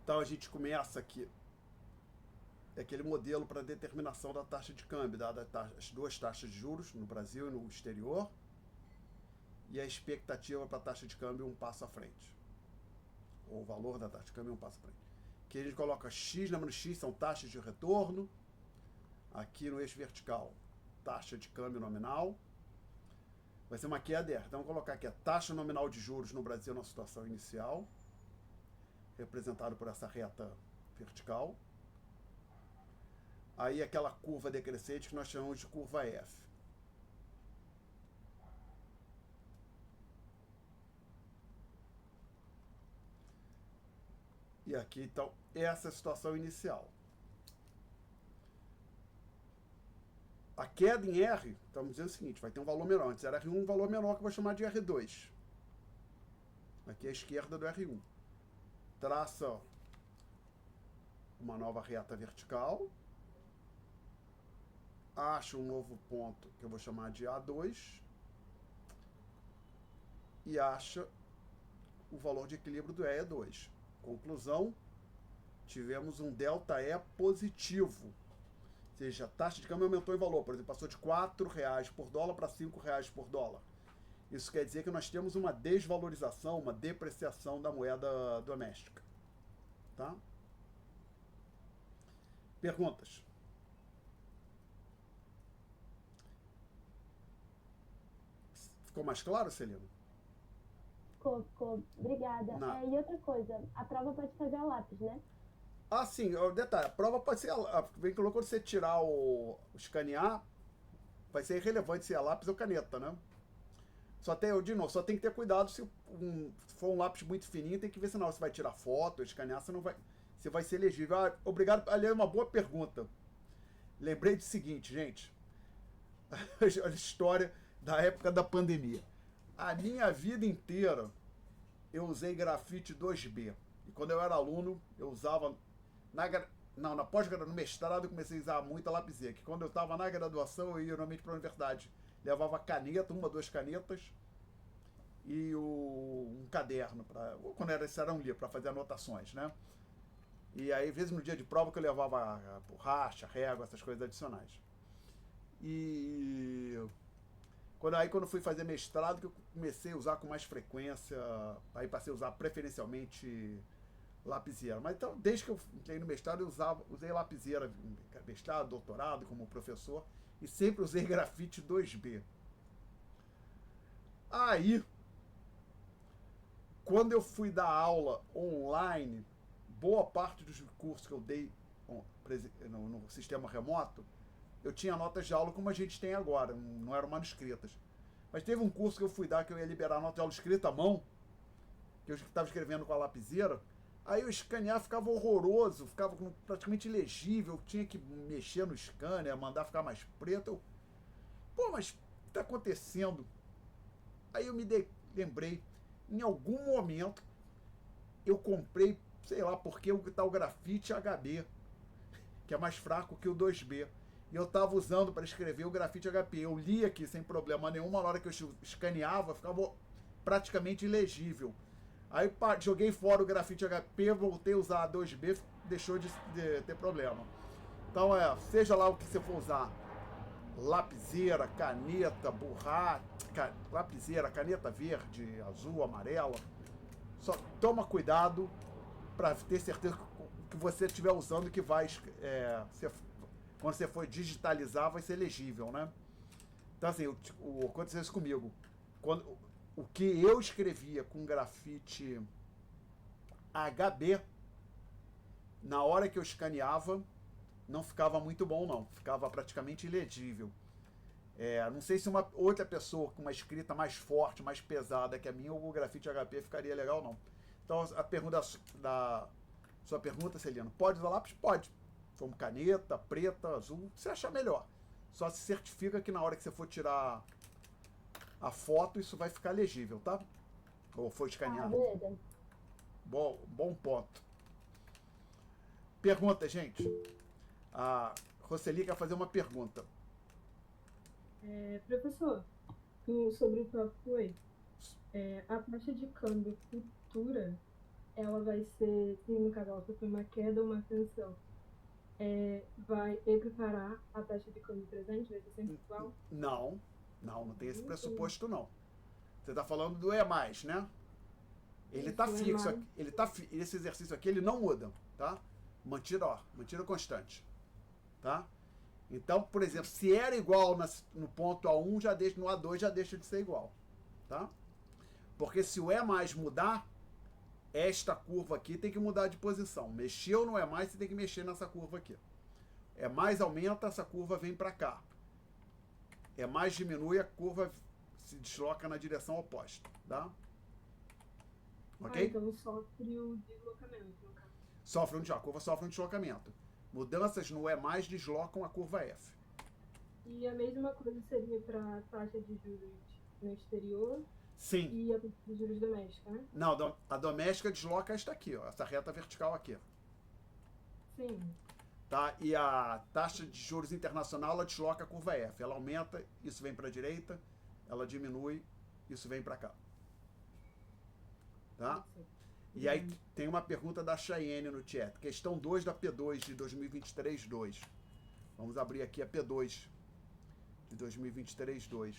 Então a gente começa aqui. É aquele modelo para determinação da taxa de câmbio, dada as duas taxas de juros no Brasil e no exterior, e a expectativa para a taxa de câmbio um passo à frente. Ou o valor da taxa de câmbio um passo à frente. Aqui a gente coloca X, lembrando X são taxas de retorno. Aqui no eixo vertical, taxa de câmbio nominal. Vai ser uma QADR. Então vamos colocar aqui a taxa nominal de juros no Brasil na situação inicial, representado por essa reta vertical. Aí aquela curva decrescente que nós chamamos de curva F. E aqui, então, essa é a situação inicial. A queda em R, estamos dizendo o seguinte, vai ter um valor menor. Antes era R1, um valor menor que eu vou chamar de R2. Aqui é a esquerda do R1. Traça uma nova reta vertical. Acha um novo ponto que eu vou chamar de A2. E acha o valor de equilíbrio do E2. Conclusão, tivemos um ΔE positivo. Ou seja, a taxa de câmbio aumentou em valor. Por exemplo, passou de R$4 por dólar para R$5 por dólar. Isso quer dizer que nós temos uma desvalorização, uma depreciação da moeda doméstica. Tá? Perguntas? Ficou mais claro, Celina? Ficou. Obrigada. E outra coisa, a prova pode fazer a lápis, né? Ah, sim, detalhe, a prova pode ser, vem que quando você tirar escanear, vai ser irrelevante se é lápis ou caneta, né? Só tem que ter cuidado se for um lápis muito fininho, tem que ver se não, você vai tirar foto, escanear, se vai ser legível. Ah, obrigado, aliás, uma boa pergunta. Lembrei do seguinte, gente, a história da época da pandemia. A minha vida inteira eu usei grafite 2B. E quando eu era aluno, eu usava na pós-graduação, no mestrado, eu comecei a usar muito a lapiseira, que quando eu estava na graduação, eu ia normalmente para a universidade. Levava caneta, 1 ou 2 canetas e um caderno, quando era um livro, para fazer anotações, né? E aí, às vezes, no dia de prova, que eu levava borracha, régua, essas coisas adicionais. E quando eu fui fazer mestrado, que eu comecei a usar com mais frequência, aí passei a usar preferencialmente lapiseira. Mas então, desde que eu entrei no mestrado, eu usei lapiseira, mestrado, doutorado, como professor, e sempre usei grafite 2B. Aí, quando eu fui dar aula online, boa parte dos cursos que eu dei no sistema remoto, eu tinha notas de aula como a gente tem agora, não eram manuscritas. Mas teve um curso que eu fui dar que eu ia liberar nota de aula escrita à mão, que eu estava escrevendo com a lapiseira. Aí eu escanear ficava horroroso, ficava praticamente ilegível, tinha que mexer no scanner, mandar ficar mais preto. Pô, mas o que está acontecendo? Aí eu lembrei, em algum momento, eu comprei, sei lá, porque o tal grafite HB, que é mais fraco que o 2B. E eu estava usando para escrever o grafite HP. Eu li aqui sem problema nenhum, na hora que eu escaneava, ficava praticamente ilegível. Aí joguei fora o grafite HP, voltei a usar a 2B, deixou de ter problema. Então seja lá o que você for usar, lapiseira, caneta, borracha, lapiseira, caneta verde, azul, amarela, só toma cuidado para ter certeza que você estiver usando que vai, quando você for digitalizar, vai ser legível, né? Então assim, aconteceu isso comigo. O que eu escrevia com grafite HB, na hora que eu escaneava, não ficava muito bom, não. Ficava praticamente ilegível. Não sei se uma outra pessoa com uma escrita mais forte, mais pesada que a minha, o grafite HP ficaria legal, não. Então, sua pergunta, Celino, pode usar lápis? Pode. como caneta, preta, azul, você achar melhor. Só se certifica que na hora que você for tirar a foto, isso vai ficar legível, tá? Ou foi Ah, escaneado. beleza. Bom ponto. Pergunta, gente. A Roseli quer fazer uma pergunta. Professor, sobre o tópico 8, a taxa de câmbio futura, ela vai ser, se no caso ela sofrer uma queda ou uma ascensão, vai equiparar a taxa de câmbio presente? Vai ser sempre igual? Não tem esse pressuposto, não. Você está falando do E+, né? Ele está Isso, fixo. E+. Esse exercício aqui, ele não muda, tá? Mantido constante, tá? Então, por exemplo, se era igual no ponto A1, no A2 já deixa de ser igual, tá? Porque se o E+ mudar, esta curva aqui tem que mudar de posição. Mexeu no E+, você tem que mexer nessa curva aqui. E+ aumenta, essa curva vem para cá. E+ diminui, a curva se desloca na direção oposta, tá? Ok? Então sofre o deslocamento, no caso. A curva sofre um deslocamento. Mudanças no E+ deslocam a curva F. E a mesma coisa seria para a taxa de juros no exterior Sim. e a taxa de juros doméstica, né? Não, a doméstica desloca esta aqui, ó, essa reta vertical aqui. Sim. Tá? E a taxa de juros internacional, ela desloca a curva F. Ela aumenta, isso vem para a direita, ela diminui, isso vem para cá. Tá? E aí tem uma pergunta da Cheyenne no chat. Questão 2 da P2 de 2023-2. Vamos abrir aqui a P2 de 2023-2.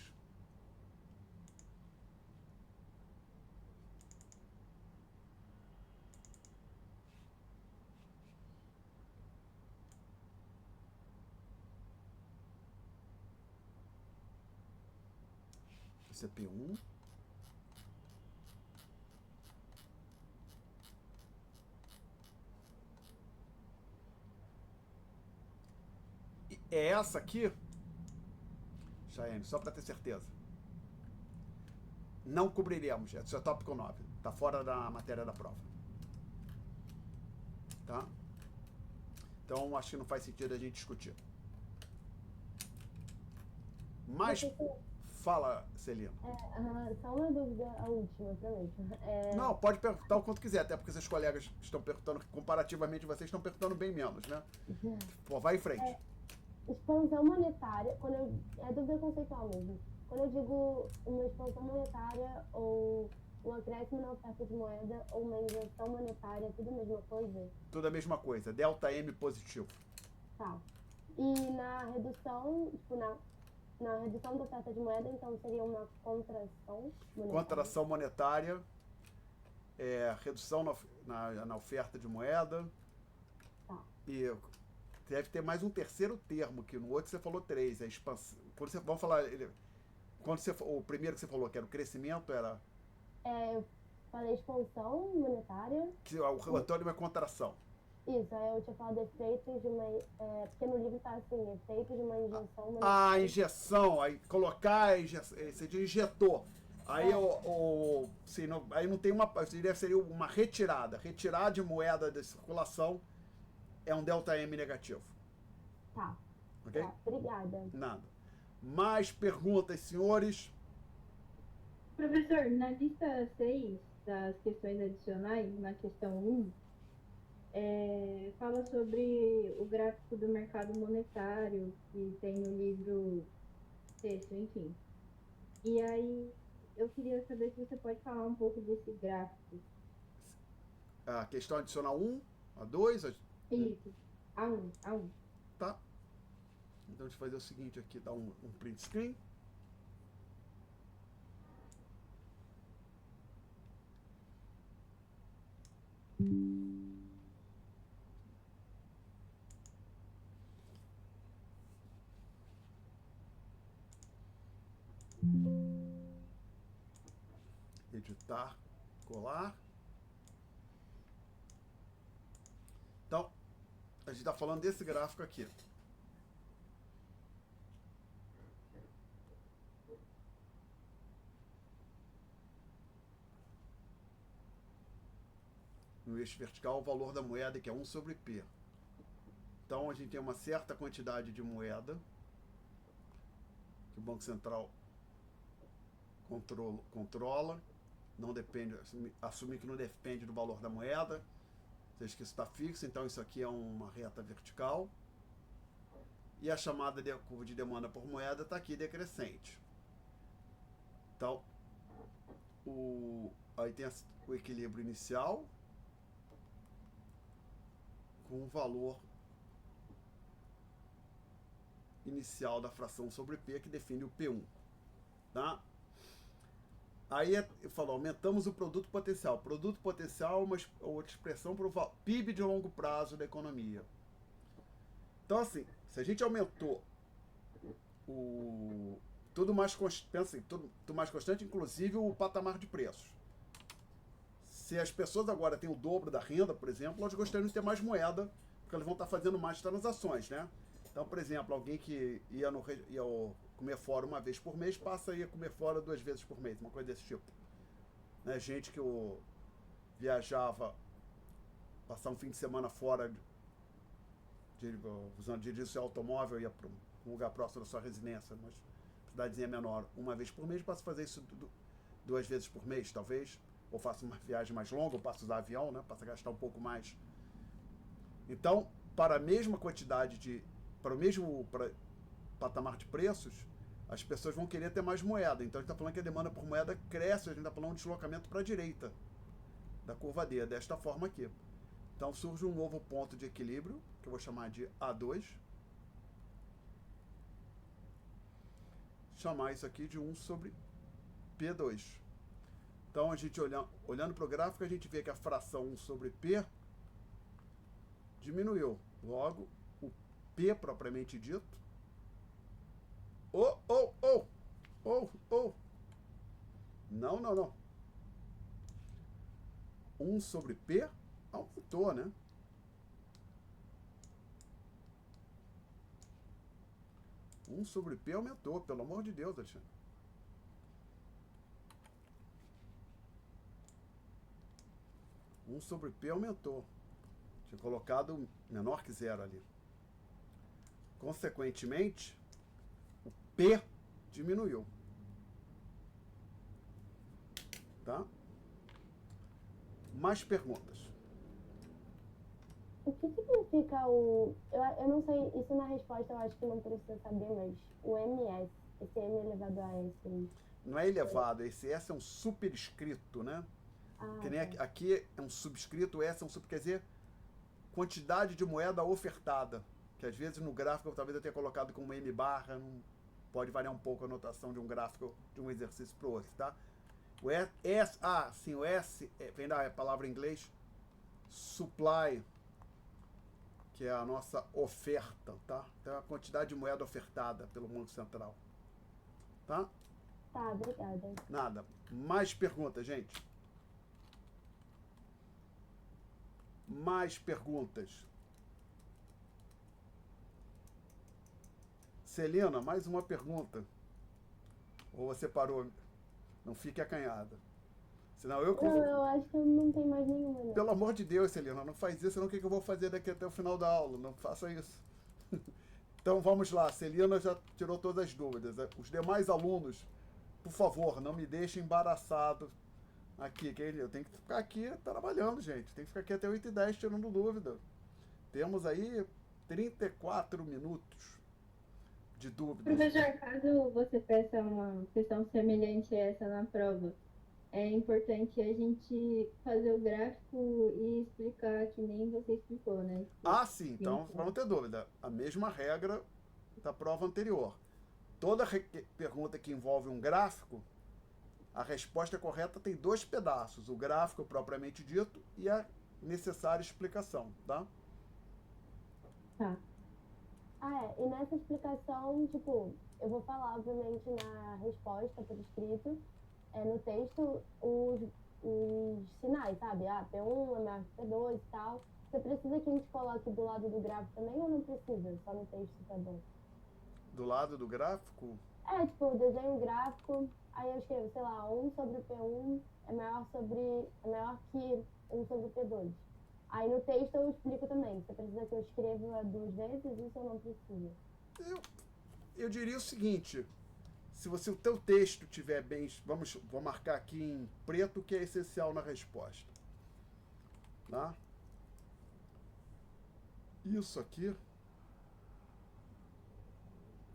Esse é P1. É essa aqui, Chayenne, só para ter certeza. Não cobriremos, isso é tópico 9. Está fora da matéria da prova. Tá? Então, acho que não faz sentido a gente discutir. Mas, fala, Celina. Só uma dúvida, a última, prometo. Não, pode perguntar o quanto quiser, até porque seus colegas estão perguntando, comparativamente vocês estão perguntando bem menos, né? Pô, vai em frente. Expansão monetária, é dúvida conceitual mesmo. Quando eu digo uma expansão monetária ou um acréscimo na oferta de moeda ou uma injeção monetária, tudo a mesma coisa? Tudo a mesma coisa, delta M positivo. Tá. E na redução, tipo, na redução da oferta de moeda, então seria uma contração monetária? Contração monetária, redução na oferta de moeda. Tá. E deve ter mais um terceiro termo, que no outro você falou 3, a expansão. Vamos falar. O primeiro que você falou, que era o crescimento, era. Eu falei expansão monetária. Que o antônimo é contração. Isso, aí eu tinha falado efeitos de uma. Porque no livro tá assim, efeitos de uma injeção monetária. A injeção, aí colocar, você injetou. Aí, aí não tem uma. Seria uma retirada. Retirar de moeda de circulação é um delta M negativo. Tá. Ok? Tá, obrigada. Nada. Mais perguntas, senhores? Professor, na lista 6 das questões adicionais, na questão 1, fala sobre o gráfico do mercado monetário, que tem no livro texto, enfim. E aí, eu queria saber se você pode falar um pouco desse gráfico. A questão adicional 1, a 2, Isso, A1. Tá. Então, deixa eu fazer o seguinte aqui, dar um print screen. Editar, colar. Então, a gente está falando desse gráfico aqui. No eixo vertical, o valor da moeda, que é 1 sobre P. Então a gente tem uma certa quantidade de moeda que o Banco Central controla, não depende, assume que não depende do valor da moeda, ou seja, que isso está fixo, então isso aqui é uma reta vertical. E a chamada de curva de demanda por moeda está aqui decrescente. Então, aí tem o equilíbrio inicial com o valor inicial da fração sobre P, que define o P1. Tá? Aí eu falo, aumentamos o produto potencial. Produto potencial é uma outra expressão para o PIB de longo prazo da economia. Então, assim, se a gente aumentou tudo mais constante, inclusive o patamar de preços. Se as pessoas agora têm o dobro da renda, por exemplo, elas gostariam de ter mais moeda, porque elas vão estar fazendo mais transações, né? Então, por exemplo, alguém que ia comer fora uma vez por mês, passa a ir comer fora 2 vezes por mês, uma coisa desse tipo. Né? Gente que viajava, passar um fim de semana fora, dirigir seu automóvel, ia para um lugar próximo da sua residência, uma cidadezinha menor, uma vez por mês, passa a fazer isso 2 vezes por mês, talvez, ou faça uma viagem mais longa, ou passa a usar avião, né? Passa a gastar um pouco mais. Então, para a mesma quantidade para o mesmo patamar de preços, as pessoas vão querer ter mais moeda. Então a gente está falando que a demanda por moeda cresce, a gente está falando de deslocamento para a direita da curva D, desta forma aqui. Então surge um novo ponto de equilíbrio, que eu vou chamar de A2. Chamar isso aqui de 1 sobre P2. Então a gente olhando para o gráfico, a gente vê que a fração 1 sobre P diminuiu. Logo, o P propriamente dito. Não. 1 sobre P aumentou, né? Um sobre P aumentou, pelo amor de Deus, Alexandre. Um sobre P aumentou. Tinha colocado menor que 0 ali. Consequentemente, o P diminuiu. Tá? Mais perguntas. O que significa eu não sei, isso na resposta eu acho que não precisa saber, mas o MS, esse M elevado a S aí. Não é elevado, esse S é um superescrito, né? Que nem aqui é um subscrito, S é um quer dizer, quantidade de moeda ofertada. Que às vezes no gráfico talvez eu tenha colocado com uma M barra, pode variar um pouco a notação de um gráfico, de um exercício para o outro, tá? O S vem da palavra em inglês supply, que é a nossa oferta, tá? Então, a quantidade de moeda ofertada pelo Banco Central. Tá? Tá, obrigada. Nada. Mais perguntas, gente? Mais perguntas? Celina, mais uma pergunta. Ou você parou? Não fique acanhada. Senão eu acho que não tem mais nenhuma. Não. Pelo amor de Deus, Celina, não faz isso, senão o que eu vou fazer daqui até o final da aula? Não faça isso. Então vamos lá, Celina já tirou todas as dúvidas. Os demais alunos, por favor, não me deixem embaraçado aqui. Eu tenho que ficar aqui trabalhando, gente. Tem que ficar aqui até 8h10 tirando dúvida. Temos aí 34 minutos de dúvida. Professor, caso você peça uma questão semelhante a essa na prova, é importante a gente fazer o gráfico e explicar que nem você explicou, né? Sim. Então, para não ter dúvida, a mesma regra da prova anterior. Toda pergunta que envolve um gráfico, a resposta correta tem 2 pedaços, o gráfico propriamente dito e a necessária explicação, tá? Tá. E nessa explicação, eu vou falar, obviamente, na resposta por escrito, no texto, os sinais, sabe? P1 é maior que P2 e tal. Você precisa que a gente coloque do lado do gráfico também ou não precisa? Só no texto tá bom? Do lado do gráfico? Eu desenho o gráfico, aí eu escrevo, sei lá, 1 sobre P1 é maior que 1 sobre P2. Aí no texto eu explico também. Você precisa que eu escreva 2 vezes? Isso eu não preciso. Eu diria o seguinte, se você o teu texto tiver bem, vou marcar aqui em preto o que é essencial na resposta, tá? Isso aqui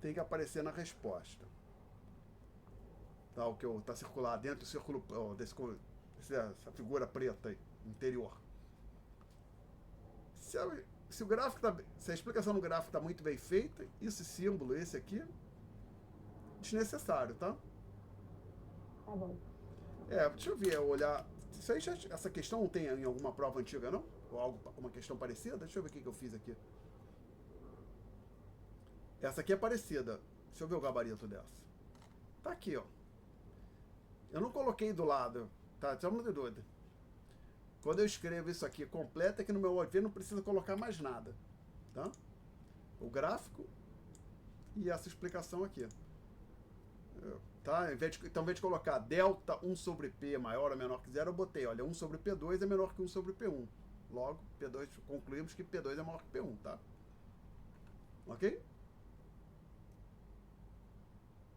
tem que aparecer na resposta, tá? O que está circular dentro do círculo, essa figura preta aí, interior. Se o gráfico se a explicação do gráfico está muito bem feita, esse símbolo, esse aqui, desnecessário, tá? Tá bom. Deixa eu ver, olhar. Isso aí essa questão não tem em alguma prova antiga, não? Ou alguma questão parecida? Deixa eu ver o que eu fiz aqui. Essa aqui é parecida. Deixa eu ver o gabarito dessa. Tá aqui, ó. Eu não coloquei do lado, tá? Só uma dúvida. Quando eu escrevo isso aqui completo, é que no meu OV não precisa colocar mais nada, tá? O gráfico e essa explicação aqui. Tá? Então, ao invés de colocar delta 1 sobre P maior ou menor que 0, eu botei, olha, 1 sobre P2 é menor que 1 sobre P1. Logo, P2, concluímos que P2 é maior que P1, tá? Ok?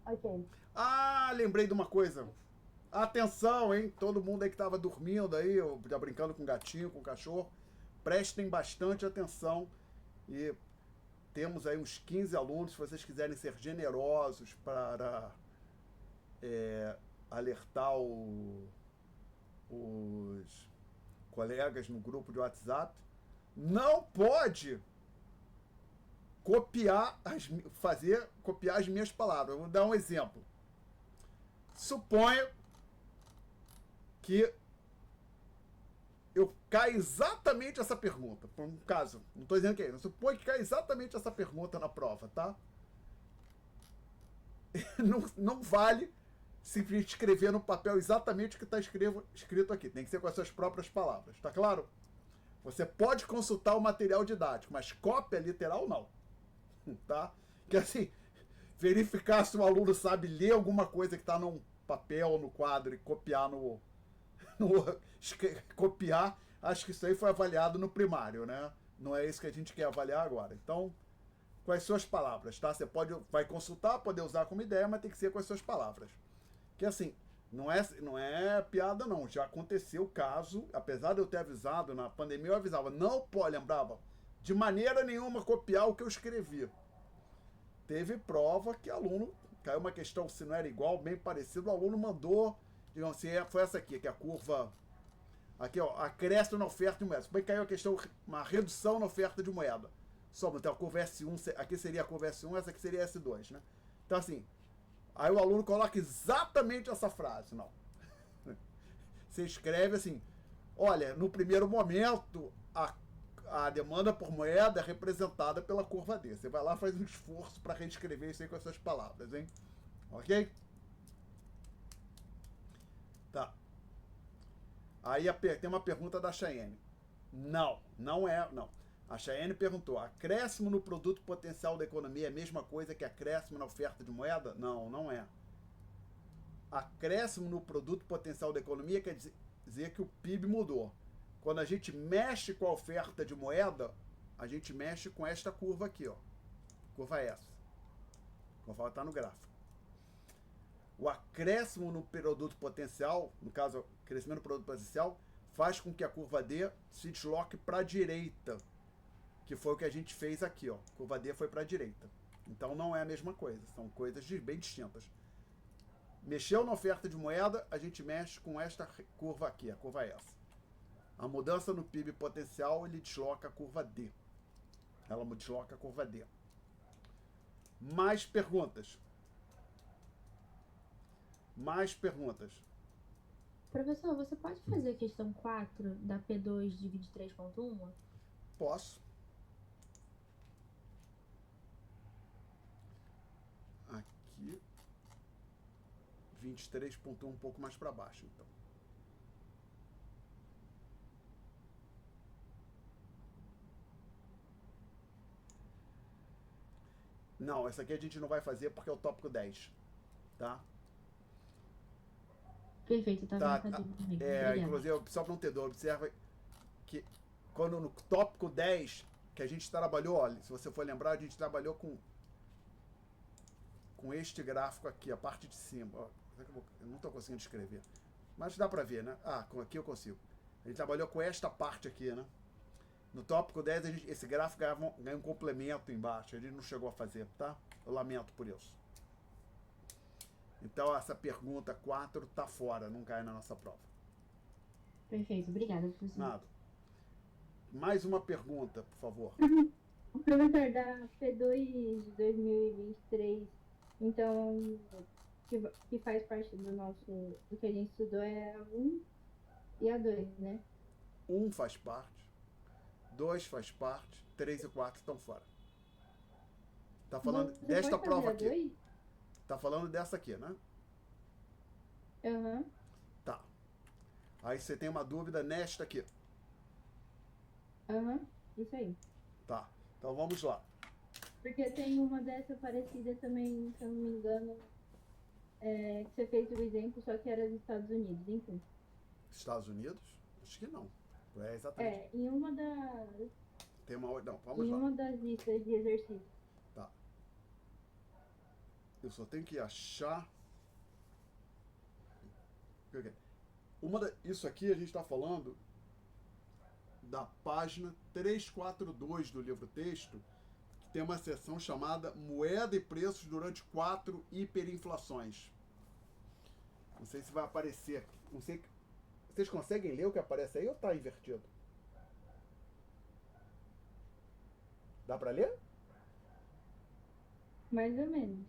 Ok. Ah, lembrei de uma coisa. Atenção, hein? Todo mundo aí que estava dormindo aí, ou já brincando com gatinho, com cachorro, prestem bastante atenção. E temos aí uns 15 alunos, se vocês quiserem ser generosos para alertar os colegas no grupo de WhatsApp, não pode copiar as minhas palavras. Eu vou dar um exemplo. Suponho que eu caia exatamente essa pergunta. Por um caso, não estou dizendo que é isso. Suponho que caia exatamente essa pergunta na prova, tá? Não vale simplesmente escrever no papel exatamente o que está escrito aqui. Tem que ser com as suas próprias palavras, tá claro? Você pode consultar o material didático, mas cópia literal não. Tá? Que assim, verificar se o aluno sabe ler alguma coisa que está num papel, no quadro e copiar copiar, acho que isso aí foi avaliado no primário, né? Não é isso que a gente quer avaliar agora. Então, com as suas palavras, tá? Você vai consultar, poder usar como ideia, mas tem que ser com as suas palavras. Que assim, não é piada não, já aconteceu o caso, apesar de eu ter avisado, na pandemia eu avisava, não lembrava, de maneira nenhuma copiar o que eu escrevi. Teve prova que aluno, caiu uma questão se não era igual, bem parecido, o aluno mandou, digamos assim, foi essa aqui, que é a curva, aqui ó, acréscimo na oferta de moeda. Bem, caiu a questão, uma redução na oferta de moeda. Só, então a curva S1, aqui seria a curva S1, essa aqui seria S2, né? Então assim, aí o aluno coloca exatamente essa frase, não. Você escreve assim, olha, no primeiro momento, a demanda por moeda é representada pela curva D. Você vai lá e faz um esforço para reescrever isso aí com as suas palavras, hein? Ok? Tá. Aí tem uma pergunta da Cheyenne. Não é. A Cheyenne perguntou, acréscimo no produto potencial da economia é a mesma coisa que acréscimo na oferta de moeda? Não é. Acréscimo no produto potencial da economia quer dizer que o PIB mudou. Quando a gente mexe com a oferta de moeda, a gente mexe com esta curva aqui, ó. Curva S. Conforme está no gráfico. O acréscimo no produto potencial, no caso, o crescimento do produto potencial, faz com que a curva D se desloque para a direita, que foi o que a gente fez aqui, ó. A curva D foi para a direita. Então não é a mesma coisa, são coisas bem distintas. Mexeu na oferta de moeda, a gente mexe com esta curva aqui, a curva S. A mudança no PIB potencial, ele desloca a curva D. Ela desloca a curva D. Mais perguntas? Professor, você pode fazer a questão 4 da P2 de 23.1? Posso. Aqui. 23.1 um pouco mais para baixo, então. Não, essa aqui a gente não vai fazer porque é o tópico 10, tá? Perfeito, tá vendo? Inclusive, só para não ter dúvida, observa que quando no tópico 10, que a gente trabalhou, olha, se você for lembrar, a gente trabalhou com este gráfico aqui, a parte de cima. Ó, eu não estou conseguindo escrever, mas dá para ver, né? Ah, aqui eu consigo. A gente trabalhou com esta parte aqui, né? No tópico 10, esse gráfico ganha um complemento embaixo. Ele não chegou a fazer, tá? Eu lamento por isso. Então, essa pergunta 4 tá fora, não cai na nossa prova. Perfeito, obrigada, professor. Nada. Mais uma pergunta, por favor. O professor da P2 de 2023, então, que faz parte do que a gente estudou é a 1 e a 2, né? 1 faz parte, 2 faz parte, 3 e 4 estão fora. Tá falando Você desta pode prova fazer a aqui. 2? Tá falando dessa aqui, né? Aham. Tá. Aí você tem uma dúvida nesta aqui. Aham, isso aí. Tá. Então vamos lá. Porque tem uma dessa parecida também, se eu não me engano, que você fez o exemplo, só que era dos Estados Unidos, enfim. Estados Unidos? Acho que não. É exatamente. Em uma das, Tem uma outra. Não, vamos em lá. uma das listas de exercícios. Tá. Eu só tenho que achar. Isso aqui a gente está falando da página 342 do livro-texto, que tem uma seção chamada Moeda e Preços durante 4 hiperinflações. Não sei se vai aparecer aqui. Não sei. Vocês conseguem ler o que aparece aí ou está invertido? Dá para ler? Mais ou menos.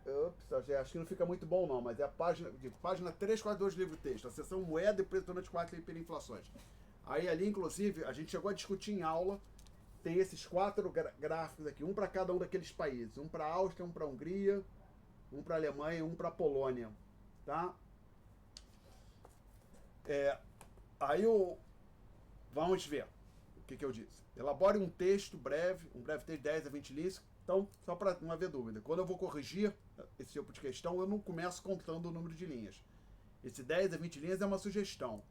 Ups, acho que não fica muito bom não, mas é a página 342 do livro-texto, a seção Moeda e Preço durante 4 hiperinflações. Aí ali, inclusive, a gente chegou a discutir em aula, tem esses 4 gráficos aqui, um para cada um daqueles países, um para a Áustria, um para a Hungria, um para a Alemanha e um para a Polônia, tá? Vamos ver o que eu disse. Elabore um texto breve, texto de 10 a 20 linhas. Então, só para não haver dúvida, quando eu vou corrigir esse tipo de questão, eu não começo contando o número de linhas. Esse 10 a 20 linhas é uma sugestão.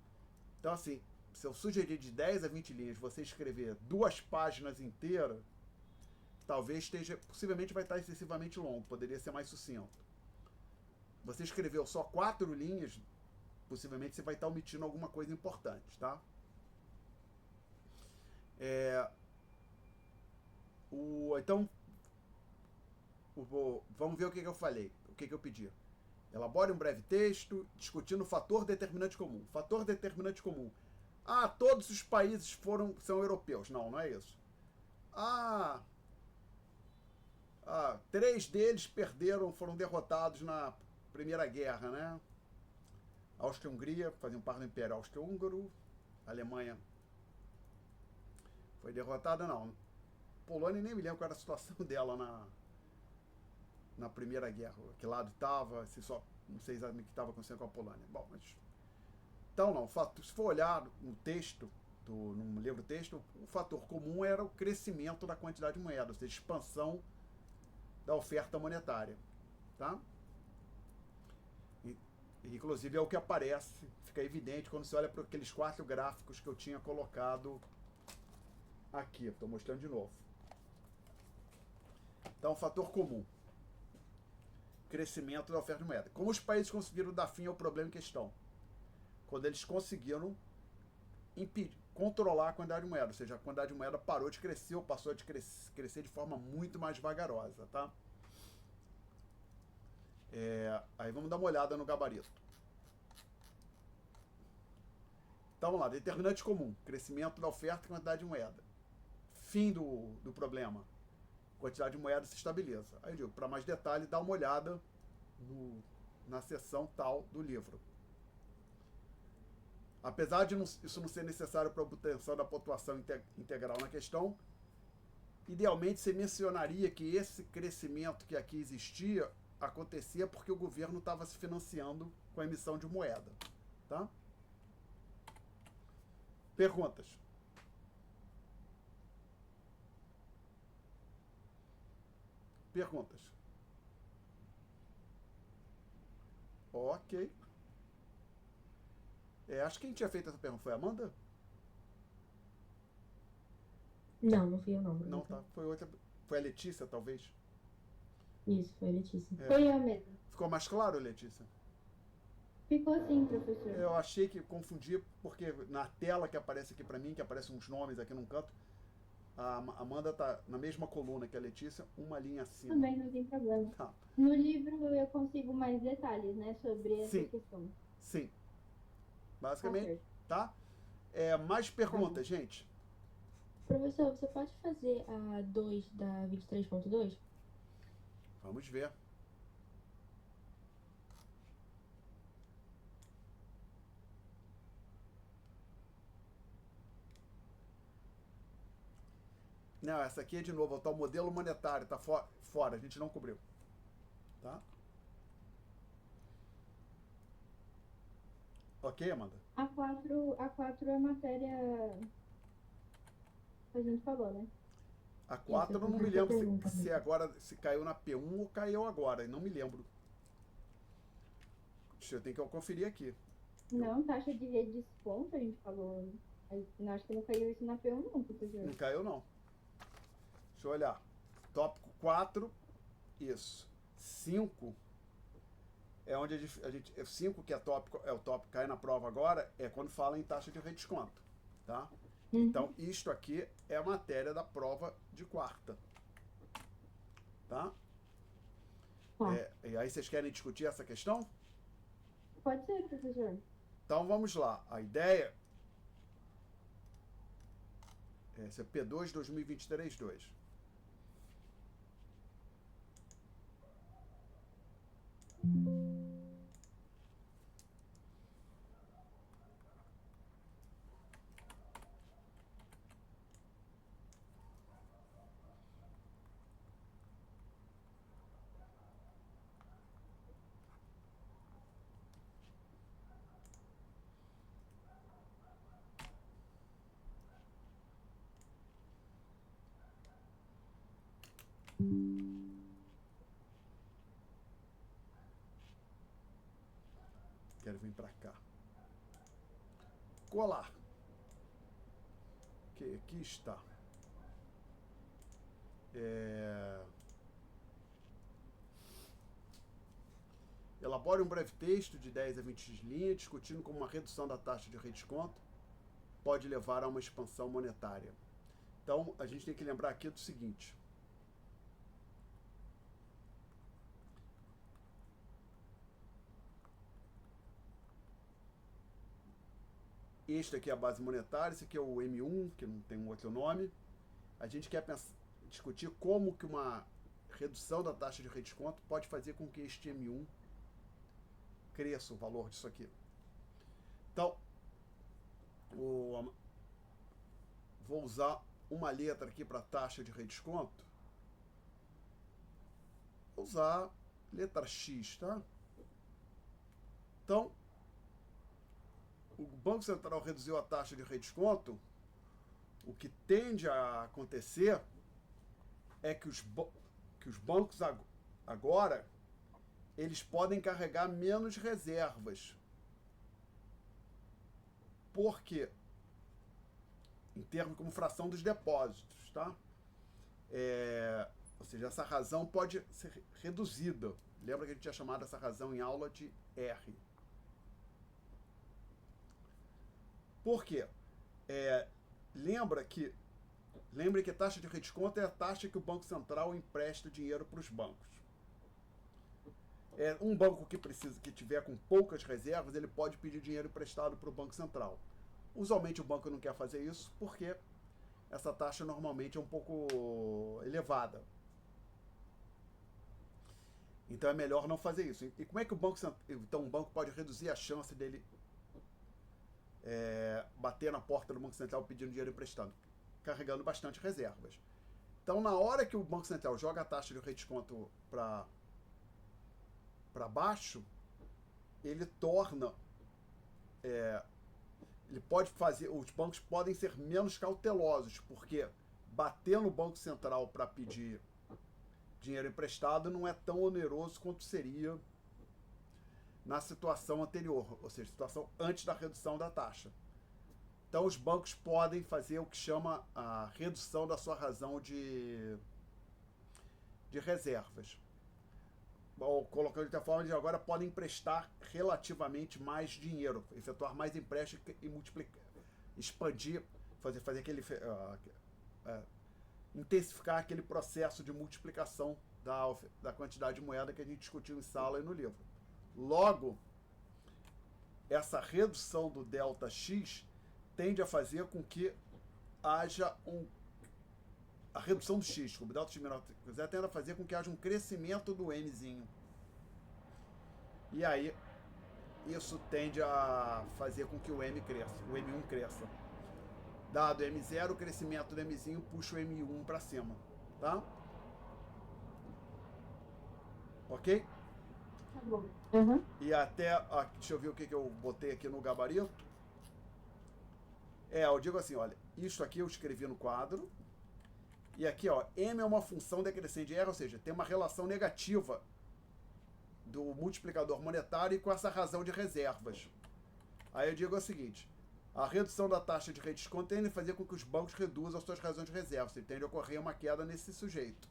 Então, assim, se eu sugerir de 10 a 20 linhas você escrever 2 páginas inteiras, talvez possivelmente vai estar excessivamente longo, poderia ser mais sucinto. Você escreveu só 4 linhas, possivelmente você vai estar omitindo alguma coisa importante, tá? Então, vamos ver o que eu falei, o que eu pedi. Elabore um breve texto discutindo o fator determinante comum. Fator determinante comum. Ah, todos os países são europeus. Não, não é isso. 3 deles foram derrotados na Primeira Guerra, né? Áustria e Hungria faziam parte do Império Austro-Húngaro. Alemanha foi derrotada, não. Polônia, nem me lembro qual era a situação dela na Primeira Guerra. Que lado estava, não sei exatamente o que estava acontecendo com a Polônia. Bom, mas... Então, não, se for olhar no texto, no livro-texto, o fator comum era o crescimento da quantidade de moeda, ou seja, expansão da oferta monetária, tá? Inclusive é o que aparece, fica evidente quando você olha para aqueles 4 gráficos que eu tinha colocado aqui. Estou mostrando de novo. Então, fator comum. Crescimento da oferta de moeda. Como os países conseguiram dar fim ao problema em questão? Quando eles conseguiram controlar a quantidade de moeda, ou seja, a quantidade de moeda parou de crescer ou passou a crescer de forma muito mais vagarosa, tá? Aí vamos dar uma olhada no gabarito. Então vamos lá, determinante comum, crescimento da oferta e quantidade de moeda. Fim do problema, quantidade de moeda se estabiliza. Aí eu digo, para mais detalhe, dá uma olhada na seção tal do livro. Apesar de isso não ser necessário para a obtenção da pontuação integral na questão, idealmente você mencionaria que esse crescimento que aqui existia acontecia porque o governo estava se financiando com a emissão de moeda, tá? Perguntas? Perguntas? Ok. Acho que quem tinha feito essa pergunta foi a Amanda? Não, não fui eu não, Bruno. Não, tá. Foi outra. Foi a Letícia, talvez. Isso, foi a Letícia. É. Foi eu mesmo. Ficou mais claro, Letícia? Ficou assim, professor. Eu achei que confundi, porque na tela que aparece aqui pra mim, que aparecem uns nomes aqui num canto, a Amanda tá na mesma coluna que a Letícia, uma linha acima. Também não tem problema. Tá. No livro eu consigo mais detalhes, né, sobre essa Sim. questão. Sim. Tá Basicamente, certo. tá? Mais perguntas, gente? Professor, você pode fazer a 2 da 23.2? Vamos ver. Não, essa aqui é de novo, tá o modelo monetário, tá fora, a gente não cobriu. Tá? Ok, Amanda? A 4 é matéria que a gente falou, né? A 4 eu não me lembro se caiu na P1 ou caiu agora, não me lembro. Eu tenho que conferir aqui. Não, taxa de redesconto a gente falou. Eu acho que não caiu isso na P1 não, professor. Não caiu, não. Deixa eu olhar. Tópico 4, isso. 5 é onde a gente 5, que é o tópico que cai na prova agora, é quando fala em taxa de redesconto, tá? Então, isto aqui é a matéria da prova de quarta, tá? E aí vocês querem discutir essa questão? Pode ser, professor. Então, vamos lá. A ideia esse é P2 2023-2. Quero vir para cá. Colar. Que aqui está. Elabore um breve texto de 10 a 20 linhas discutindo como uma redução da taxa de redesconto pode levar a uma expansão monetária. Então, a gente tem que lembrar aqui do seguinte. Este aqui é a base monetária, esse aqui é o M1, que não tem um outro nome. A gente quer discutir como que uma redução da taxa de redesconto pode fazer com que este M1 cresça o valor disso aqui. Então, vou usar uma letra aqui para taxa de redesconto. Vou usar letra X, tá? Então, o Banco Central reduziu a taxa de redesconto. O que tende a acontecer é que os bancos agora eles podem carregar menos reservas. Por quê? Em termos como fração dos depósitos, tá? Ou seja, essa razão pode ser reduzida. Lembra que a gente tinha chamado essa razão em aula de R. Por quê? Lembre que a taxa de redesconto é a taxa que o Banco Central empresta dinheiro para os bancos. Um banco que tiver com poucas reservas, ele pode pedir dinheiro emprestado para o Banco Central. Usualmente o banco não quer fazer isso porque essa taxa normalmente é um pouco elevada. Então é melhor não fazer isso. E como é que o banco pode reduzir a chance dele bater na porta do Banco Central pedindo dinheiro emprestado? Carregando bastante reservas. Então, na hora que o Banco Central joga a taxa de redesconto para baixo, ele torna... ele pode fazer... Os bancos podem ser menos cautelosos, porque bater no Banco Central para pedir dinheiro emprestado não é tão oneroso quanto seria na situação anterior, ou seja, situação antes da redução da taxa. Então, os bancos podem fazer o que chama a redução da sua razão de reservas. Ou, colocando de outra forma, eles agora podem emprestar relativamente mais dinheiro, efetuar mais empréstimos e multiplicar, expandir, fazer aquele, intensificar aquele processo de multiplicação da quantidade de moeda que a gente discutiu em sala e no livro. Logo, essa redução do delta X tende a fazer com que haja a redução do X, como o delta X menor quiser, tende a fazer com que haja um crescimento do Mzinho. E aí, isso tende a fazer com que o M cresça, o M1 cresça. Dado M0, o crescimento do Mzinho puxa o M1 para cima, tá? Ok? Tá bom. Uhum. E até, deixa eu ver o que eu botei aqui no gabarito. Eu digo assim, olha, isso aqui eu escrevi no quadro, e aqui, ó, M é uma função decrescente de R, ou seja, tem uma relação negativa do multiplicador monetário e com essa razão de reservas. Aí eu digo o seguinte, a redução da taxa de redesconto tende a fazer com que os bancos reduzam as suas razões de reservas, e tende a ocorrer uma queda nesse sujeito.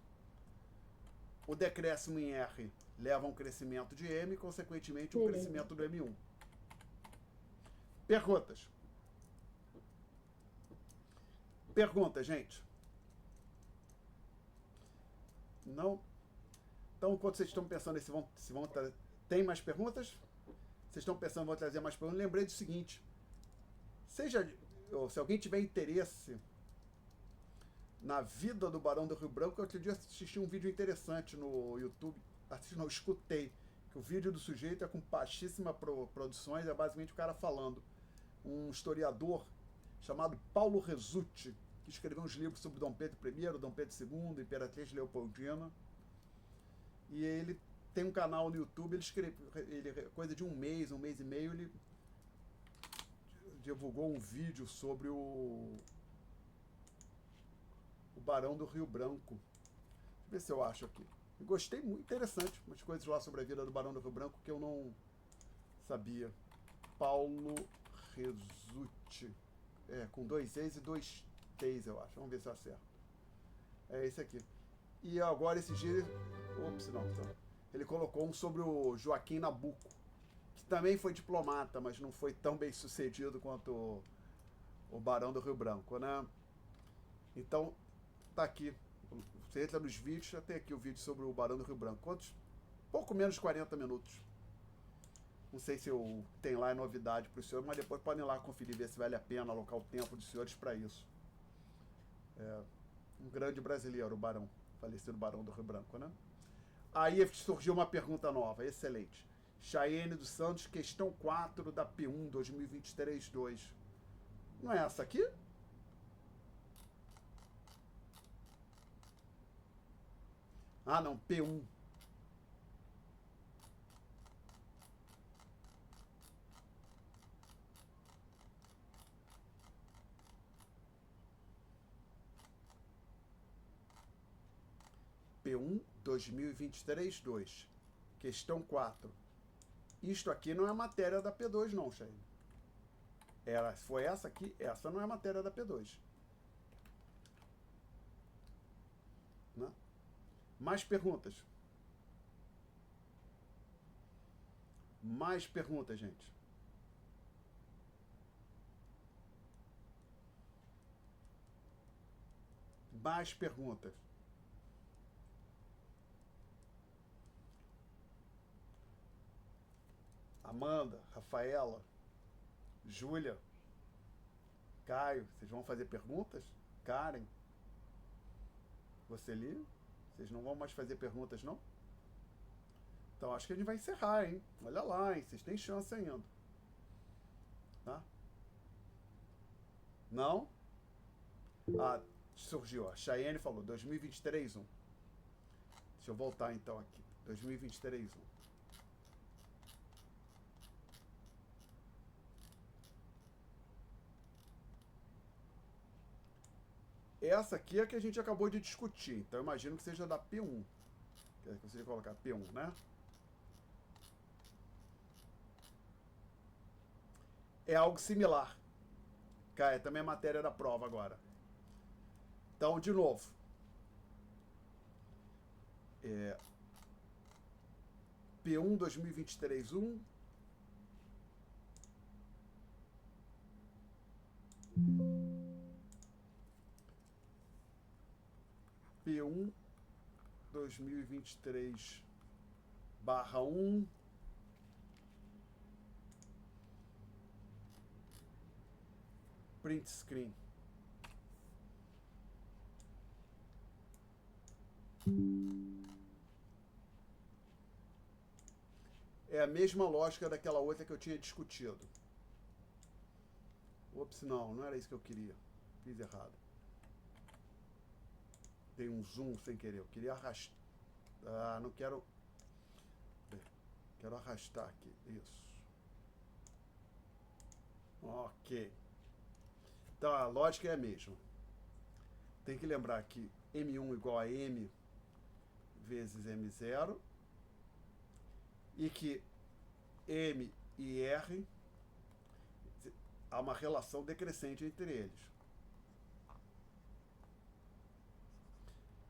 O decréscimo em R leva a um crescimento de M e, consequentemente, um crescimento do M1. Perguntas? Perguntas, gente? Não? Então, enquanto vocês estão pensando se vão tem mais perguntas? Vocês estão pensando em vão trazer mais perguntas? Lembrei do seguinte. Se alguém tiver interesse na vida do Barão do Rio Branco, outro dia assisti um vídeo interessante no YouTube. Escutei. Que o vídeo do sujeito é com baixíssima produções, é basicamente o cara falando. Um historiador chamado Paulo Resutti, que escreveu uns livros sobre Dom Pedro I, Dom Pedro II, Imperatriz Leopoldina. E ele tem um canal no YouTube, ele coisa de um mês e meio, ele divulgou um vídeo sobre o Barão do Rio Branco. Deixa eu ver se eu acho aqui. Eu gostei, muito interessante, umas coisas lá sobre a vida do Barão do Rio Branco que eu não sabia. Paulo Resutti. Com 2 E's e 2 T's, eu acho. Vamos ver se eu acerto. É esse aqui. E agora esse dia... Ops, não. Ele colocou um sobre o Joaquim Nabuco, que também foi diplomata, mas não foi tão bem sucedido quanto o Barão do Rio Branco, né? Então, tá aqui. Você entra nos vídeos, já tem aqui o vídeo sobre o Barão do Rio Branco. Pouco menos de 40 minutos. Não sei se tem lá novidade para os senhores, mas depois podem ir lá conferir, ver se vale a pena alocar o tempo dos senhores para isso. Um grande brasileiro, o Barão, falecido Barão do Rio Branco, né? Aí surgiu uma pergunta nova, excelente. Chayene dos Santos, questão 4 da P1 2023-2. Não é essa aqui? Ah, não, P1. P1 2023-2. Questão 4. Isto aqui não é matéria da P2 não, Chayene. Foi essa aqui, essa não é matéria da P2. Né? Mais perguntas? Mais perguntas, gente? Mais perguntas? Amanda, Rafaela, Júlia, Caio, vocês vão fazer perguntas? Karen, você li? Vocês não vão mais fazer perguntas, não? Então acho que a gente vai encerrar, hein? Olha lá, hein? Vocês têm chance ainda. Tá? Não? Surgiu, ó. Chayene falou, 2023-1. Deixa eu voltar então aqui. 2023-1. Essa aqui é a que a gente acabou de discutir. Então eu imagino que seja da P1. Que você vai colocar P1, né? É algo similar. Cai, também é matéria da prova agora. Então, de novo. P1 2023-1. P1 2023/1. Print screen. É a mesma lógica daquela outra que eu tinha discutido. Ops, não era isso que eu queria. Fiz errado. Dei um zoom sem querer. Eu queria arrastar. Ah, não quero. Quero arrastar aqui. Isso. Ok. Então a lógica é a mesma. Tem que lembrar que M1 igual a M vezes M0. E que M e R há uma relação decrescente entre eles.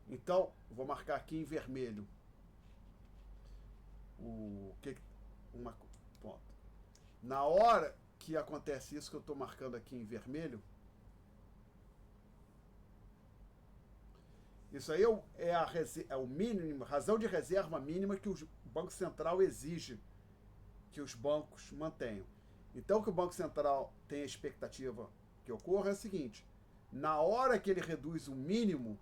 Então, vou marcar aqui em vermelho ponto. Na hora que acontece isso que eu estou marcando aqui em vermelho, isso aí é o mínimo, razão de reserva mínima que o Banco Central exige que os bancos mantenham. Então, o que o Banco Central tem a expectativa que ocorra é o seguinte: na hora que ele reduz o mínimo,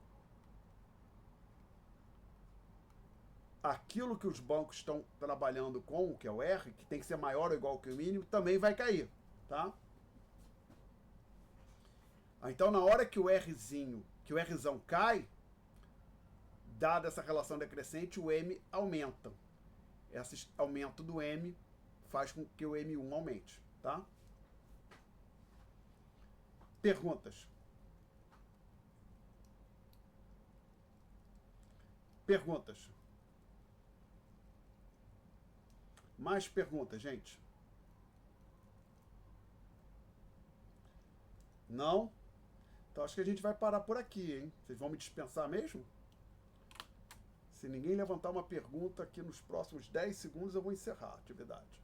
aquilo que os bancos estão trabalhando com, que é o R, que tem que ser maior ou igual que o mínimo, também vai cair, tá? Então, na hora que o Rzão cai, dada essa relação decrescente, o M aumenta. Esse aumento do M faz com que o M1 aumente, tá? Perguntas? Perguntas? Mais perguntas, gente? Não? Então acho que a gente vai parar por aqui, hein? Vocês vão me dispensar mesmo? Se ninguém levantar uma pergunta aqui nos próximos 10 segundos, eu vou encerrar a atividade.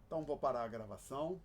Então vou parar a gravação.